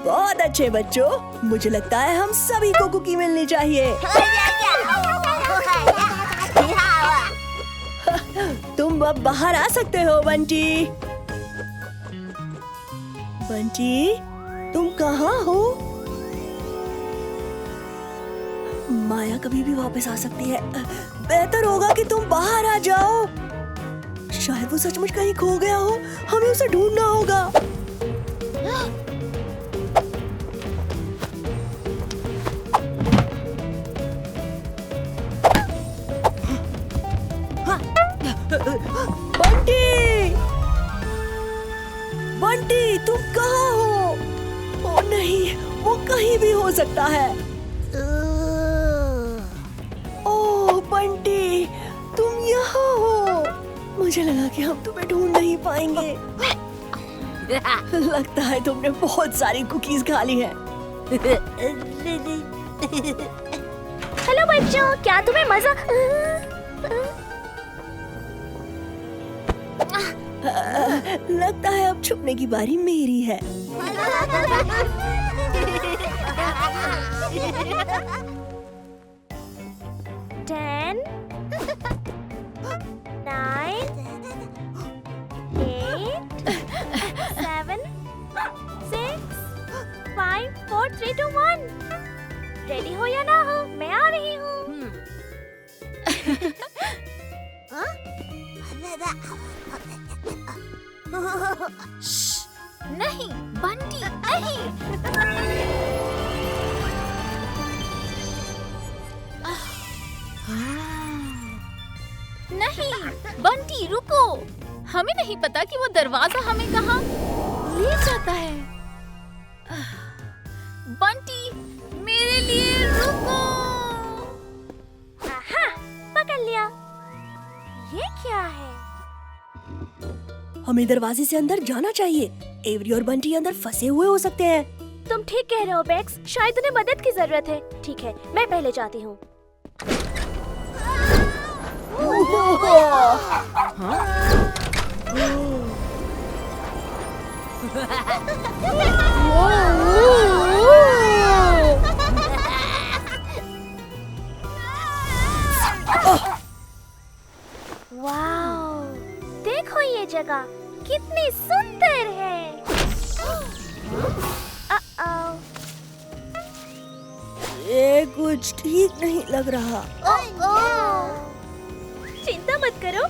बहुत अच्छे बच्चों, मुझे लगता है हम सभी को कुकी मिलनी चाहिए। तुम अब बाहर आ सकते हो बंटी। बंटी, तुम कहाँ हो? माया कभी भी वापस आ सकती है। बेहतर होगा कि तुम बाहर आ जाओ। शायद वो सचमुच कहीं खो गया हो। हमें उसे ढूंढना होगा। बंटी, बंटी, तुम कहाँ हो? ओ नहीं, वो कहीं भी हो सकता है। ओह बंटी, तुम यहाँ हो। मुझे लगा कि हम तुम्हें ढूंढ नहीं पाएंगे। लगता है तुमने बहुत सारी कुकीज खा ली है। हेलो बच्चों, क्या तुम्हें मजा? लगता है अब छुपने की बारी मेरी है। 10 9 8 7 6 5 4 3 2 1। रेडी हो या ना हो? मैं आ रही हूँ। नहीं बंटी, नहीं। नहीं बंटी, रुको। हमें नहीं पता कि वो दरवाजा हमें कहाँ ले जाता है। बंटी, मेरे लिए रुको। आहा, पकड़ लिया। ये क्या है? हमें दरवाजे से अंदर जाना चाहिए। एवरी और बंटी अंदर फंसे हुए हो सकते हैं। तुम ठीक कह रहे हो बेक्स, शायद उन्हें मदद की जरूरत है। ठीक है, मैं पहले जाती हूँ। वाओ, ये जगह कितनी सुंदर है। ये कुछ ठीक नहीं लग रहा। चिंता मत करो,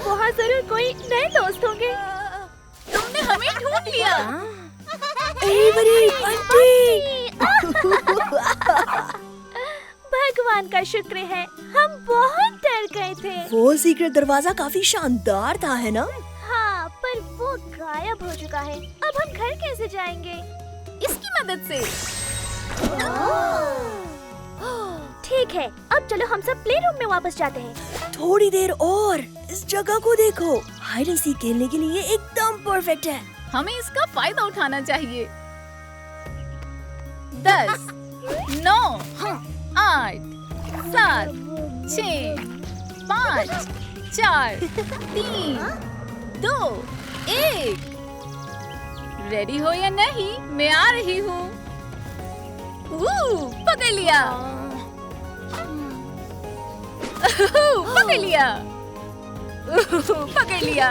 वहाँ जरूर कोई नए दोस्त होंगे। तुमने हमें ढूंढ लिया। एवरी बंटी। भगवान का शुक्र है, हम बहुत डर गए थे। वो सीक्रेट दरवाजा काफी शानदार था, है ना? हाँ, पर वो गायब हो चुका है। अब हम घर कैसे जाएंगे? इसकी मदद से। ठीक है, अब चलो हम सब प्ले रूम में वापस जाते हैं। थोड़ी देर और। इस जगह को देखो, हाइड एंड सीक खेलने के लिए एकदम परफेक्ट है। हमें इसका फायदा उठाना चाहिए। 10, 9, 8, 7, 6, 5, 4, 3, 2, 1। रेडी हो या नहीं? मैं आ रही हूँ। पकड़ लिया। पकड़ लिया। पकड़ लिया।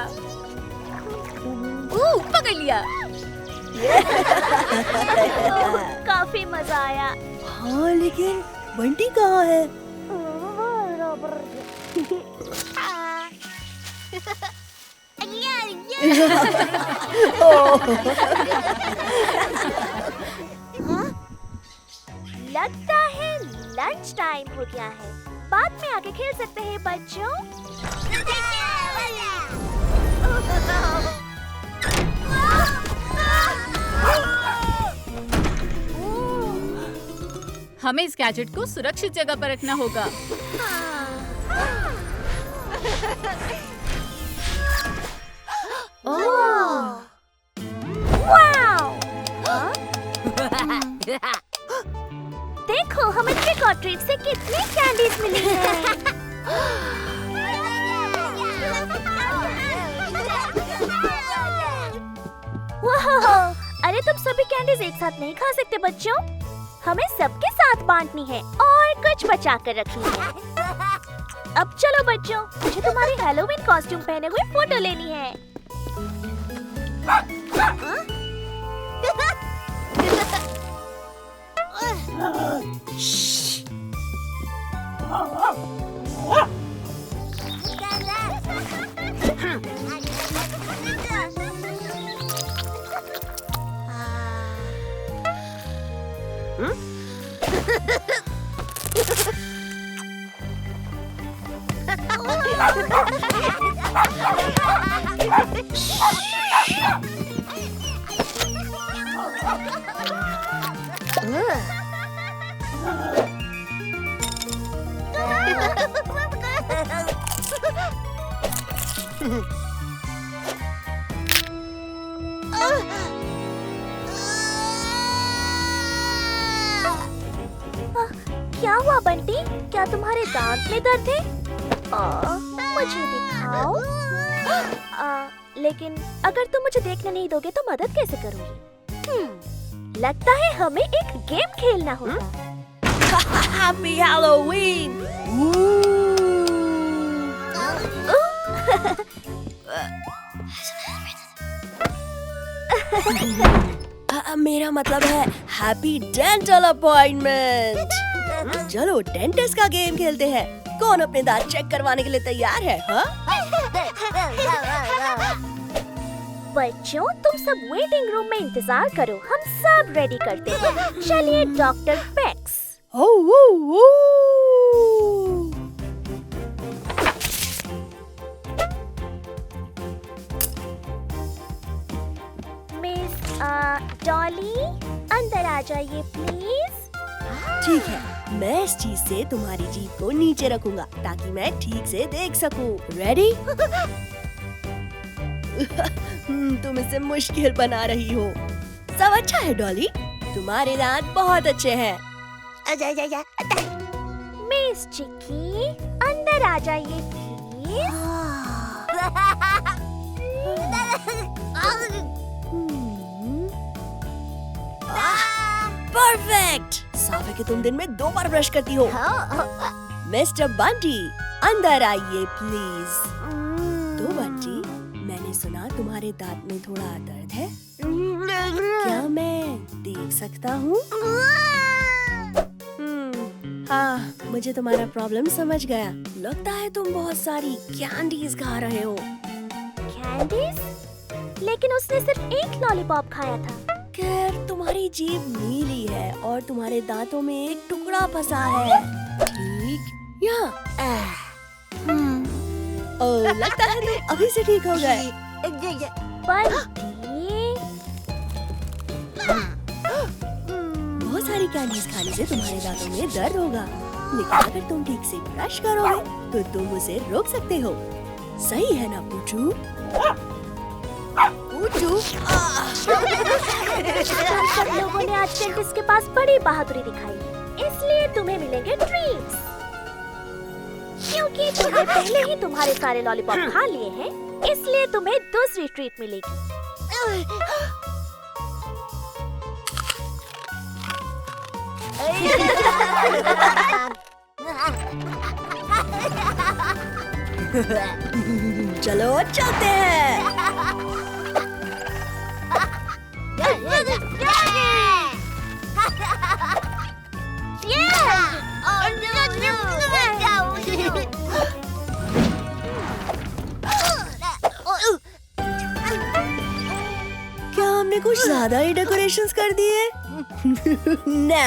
पकड़ लिया। काफी मजा आया। हाँ, लेकिन बंटी कहाँ है? लगता है लंच टाइम हो गया है। बाद में आके खेल सकते हैं बच्चों। हमें इस गैजेट को सुरक्षित जगह पर रखना होगा। देखो, हमें ट्रिक और ट्रीट से कितनी कैंडीज मिली है। वाह! अरे तुम सभी कैंडीज एक साथ नहीं खा सकते बच्चों। हमें सबके साथ बांटनी है और कुछ बचा कर रखनी है। अब चलो बच्चों, मुझे तुम्हारी हैलोवीन कॉस्ट्यूम पहने हुए फोटो लेनी है। क्या हुआ बंटी? क्या तुम्हारे दांत में दर्द है? मुझे दिखाओ। लेकिन अगर तुम मुझे देखने नहीं दोगे तो मदद कैसे करूँगी? लगता है हमें एक गेम खेलना होगा। Happy Halloween. मेरा मतलब है हैप्पी डेंटल अपॉइंटमेंट। चलो डेंटिस्ट का गेम खेलते हैं। कौन अपने दांत चेक करवाने के लिए तैयार है? हाँ? बच्चों, तुम सब वेटिंग रूम में इंतजार करो, हम सब रेडी करते हैं। चलिए डॉक्टर पेक्स। मिस डॉली, अंदर आ जाइए प्लीज। ठीक है, मैं इस चीज से तुम्हारी जीभ को नीचे रखूंगा ताकि मैं ठीक से देख सकूं। रेडी? तुम इसे मुश्किल बना रही हो। सब अच्छा है डॉली, तुम्हारे दांत बहुत अच्छे हैं। मिस चिक्की, अंदर आ जाइए प्लीज। परफेक्ट। साफ है कि तुम दिन में 2 बार ब्रश करती हो। मिस्टर बंटी, अंदर आइए प्लीज। तो बंटी, मैं मैंने सुना तुम्हारे दांत में थोड़ा दर्द है। क्या मैं देख सकता हूँ? हाँ, मुझे तुम्हारा प्रॉब्लम समझ गया। लगता है तुम बहुत सारी कैंडीज खा रहे हो। कैंडीज? लेकिन उसने सिर्फ एक लॉलीपॉप खाया था। खैर, तुम्हारी जीभ नीली है और तुम्हारे दांतों में एक टुकड़ा फंसा है। ठीक यहाँ। ओह, लगता है तुम अभी से ठीक हो गए। बहुत सारी कैंडीज खाने से तुम्हारे दांतों में दर्द होगा, लेकिन अगर तुम ठीक से ब्रश करोगे तो तुम उसे रोक सकते हो। सही है ना पूछू? पूछू? तुम सब लोगों ने आज डेंटिस्ट के पास बड़ी बहादुरी दिखाई, इसलिए तुम्हें मिलेंगे ट्रीट्स। क्योंकि तुमने पहले ही तुम्हारे सारे लॉलीपॉप खा लिए हैं, इसलिए तुम्हें दूसरी ट्रीट मिलेगी। चलो चलते हैं। क्या हमने कुछ ज्यादा ही डेकोरेशंस कर दिए? ना।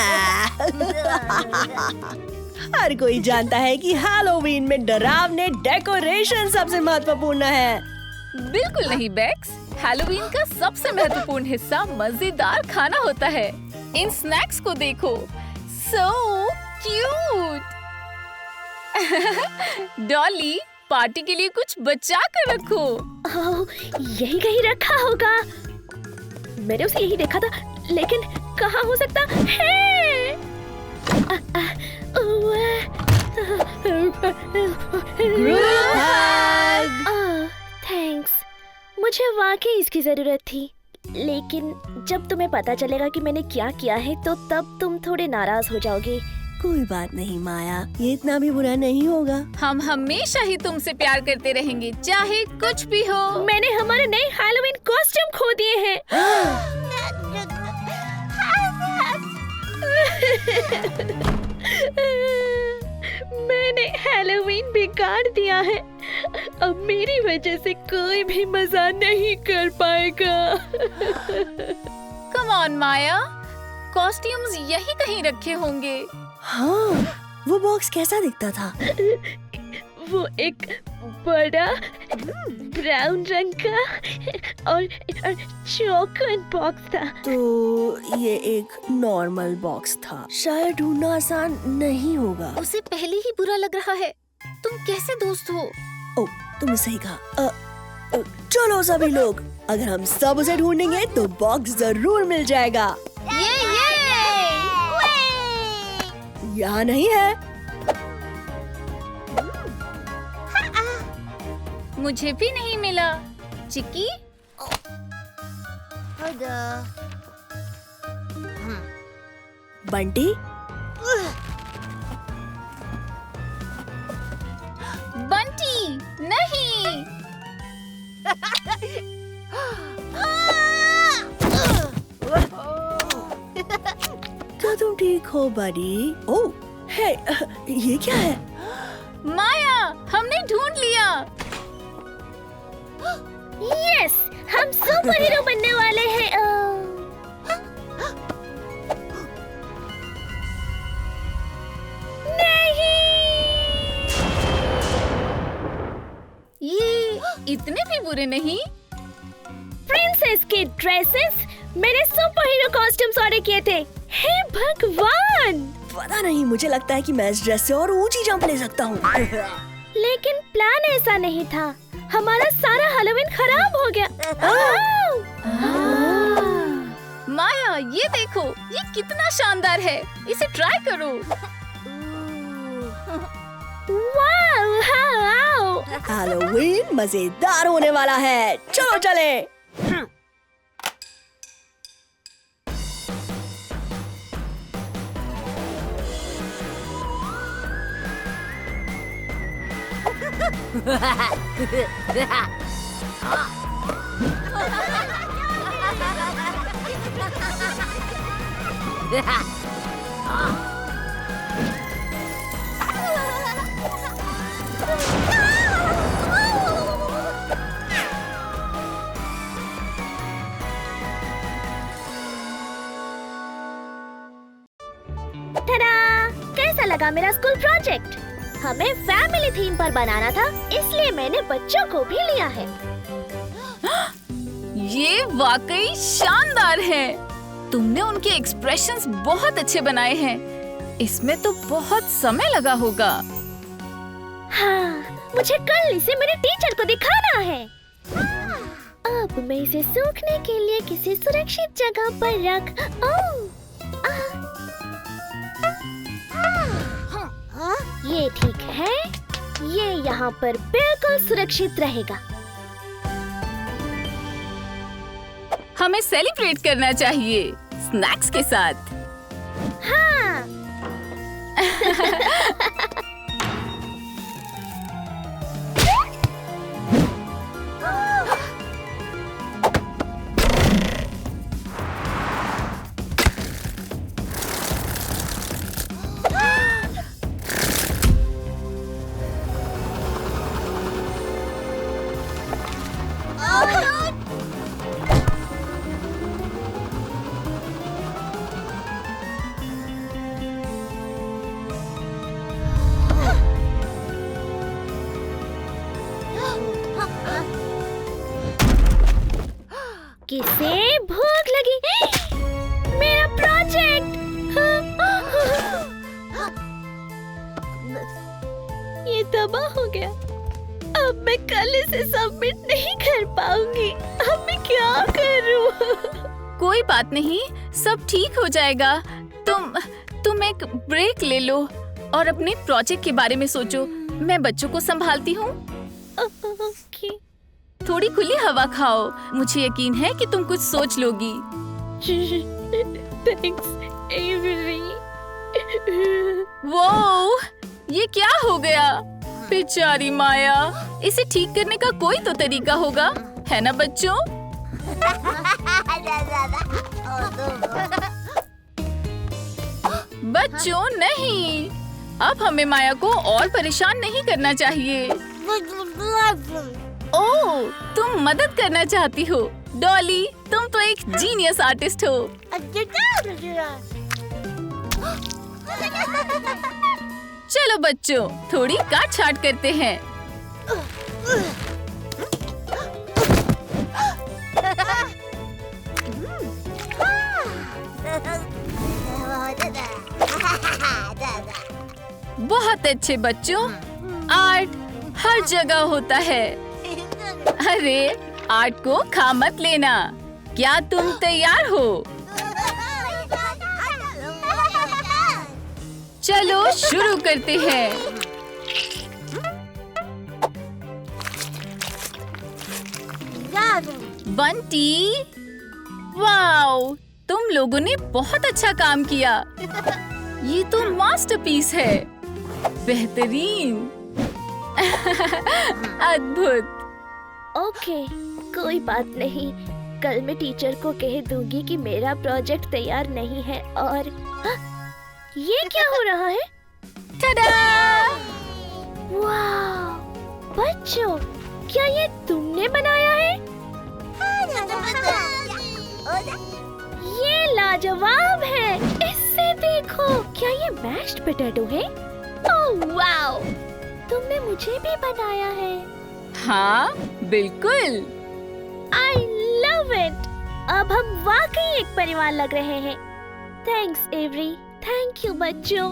हर कोई जानता है कि हैलोवीन में डरावने डेकोरेशन सबसे महत्वपूर्ण है। बिल्कुल नहीं बेक्स, हैलोवीन का सबसे महत्वपूर्ण हिस्सा मजेदार खाना होता है। इन स्नैक्स को देखो, सो क्यूट। डॉली, पार्टी के लिए कुछ बचा कर रखो। ओह, यही कहीं रखा होगा। मैंने उसे यही देखा था, लेकिन कहाँ हो सकता है? थैंक्स, मुझे वाकई इसकी जरूरत थी। लेकिन जब तुम्हें पता चलेगा कि मैंने क्या किया है, तो तब तुम थोड़े नाराज हो जाओगे। कोई बात नहीं माया, ये इतना भी बुरा नहीं होगा। हम हमेशा ही तुमसे प्यार करते रहेंगे, चाहे कुछ भी हो। मैंने हमारे नए हैलोवीन कॉस्ट्यूम खो दिए हैं। मैंने हैलोवीन बिगाड़ दिया है। अब मेरी वजह से कोई भी मजा नहीं कर पाएगा। कम ऑन माया, कॉस्ट्यूम्स यही कहीं रखे होंगे। हाँ, वो बॉक्स कैसा दिखता था? वो एक बड़ा ब्राउन रंग का और चॉकलेट बॉक्स था। तो ये एक नॉर्मल बॉक्स था, शायद ढूंढना आसान नहीं होगा। उसे पहले ही बुरा लग रहा है। तुम कैसे दोस्त हो? ओ, तुमने सही कहा। चलो सभी लोग, अगर हम सब उसे ढूंढेंगे तो बॉक्स जरूर मिल जाएगा। ये यहाँ नहीं है। मुझे भी नहीं मिला। चिक्की, बंटी, बंटी, नहीं। क्या तुम ठीक हो बड़ी? ओह, हे, ये क्या है? माया, हमने ढूंढ लिया। यस, हम सुपर हीरो बनने वाले हैं। ये इतने भी बुरे नहीं। प्रिंसेस के ड्रेसेस, मैंने सुपर हीरो कॉस्ट्यूम्स ऑर्डर किए थे। हे भगवान! पता नहीं, मुझे लगता है कि मैं इस ड्रेस से और ऊंची जंप ले सकता हूँ। लेकिन प्लान ऐसा नहीं था। हमारा सारा हैलोवीन खराब हो गया। माया, ये देखो, ये कितना शानदार है। इसे ट्राई करो। वाओ! हैलोवीन मजेदार होने वाला है। चलो चले। टडा! कैसा लगा मेरा स्कूल प्रोजेक्ट? हमें फैमिली थीम पर बनाना था, इसलिए मैंने बच्चों को भी लिया है। ये वाकई शानदार है। तुमने उनके एक्सप्रेशंस बहुत अच्छे बनाए हैं। इसमें तो बहुत समय लगा होगा। हाँ, मुझे कल इसे मेरे टीचर को दिखाना है। अब मैं इसे सूखने के लिए किसी सुरक्षित जगह पर रख। ये ठीक है, ये यहाँ पर बिल्कुल सुरक्षित रहेगा। हमें सेलिब्रेट करना चाहिए स्नैक्स के साथ। हाँ। किसे भूख लगी? मेरा प्रोजेक्ट! ये तबाह हो गया। अब मैं कल इसे सबमिट नहीं कर पाऊंगी। अब मैं क्या करूं? कोई बात नहीं, सब ठीक हो जाएगा। तुम एक ब्रेक ले लो और अपने प्रोजेक्ट के बारे में सोचो। मैं बच्चों को संभालती हूँ। ओके। थोड़ी खुली हवा खाओ। मुझे यकीन है कि तुम कुछ सोच लोगी। Thanks every. वो ये क्या हो गया? बेचारी माया, इसे ठीक करने का कोई तो तरीका होगा, है ना बच्चों? बच्चों नहीं, अब हमें माया को और परेशान नहीं करना चाहिए। ओह, तुम मदद करना चाहती हो। डॉली, तुम तो एक जीनियस आर्टिस्ट हो। चलो बच्चों, थोड़ी काट छाट करते हैं। बहुत अच्छे बच्चों, आर्ट हर जगह होता है। अरे, आर्ट को खा मत लेना। क्या तुम तैयार हो? चलो शुरू करते हैं। बंटी, वाओ, तुम लोगों ने बहुत अच्छा काम किया। ये तो मास्टरपीस है। बेहतरीन। अद्भुत। ओके, कोई बात नहीं। कल मैं टीचर को कह दूंगी कि मेरा प्रोजेक्ट तैयार नहीं है। और ये क्या हो रहा है? टडा! वाह! बच्चों, क्या ये तुमने बनाया है? ये लाजवाब है। इससे देखो, क्या ये मैश्ड पोटैटो है? Oh wow! तुमने मुझे भी बनाया है। हाँ, बिल्कुल। I love it! अब हम वाकई एक परिवार लग रहे हैं। Thanks every. थैंक यू बच्चों।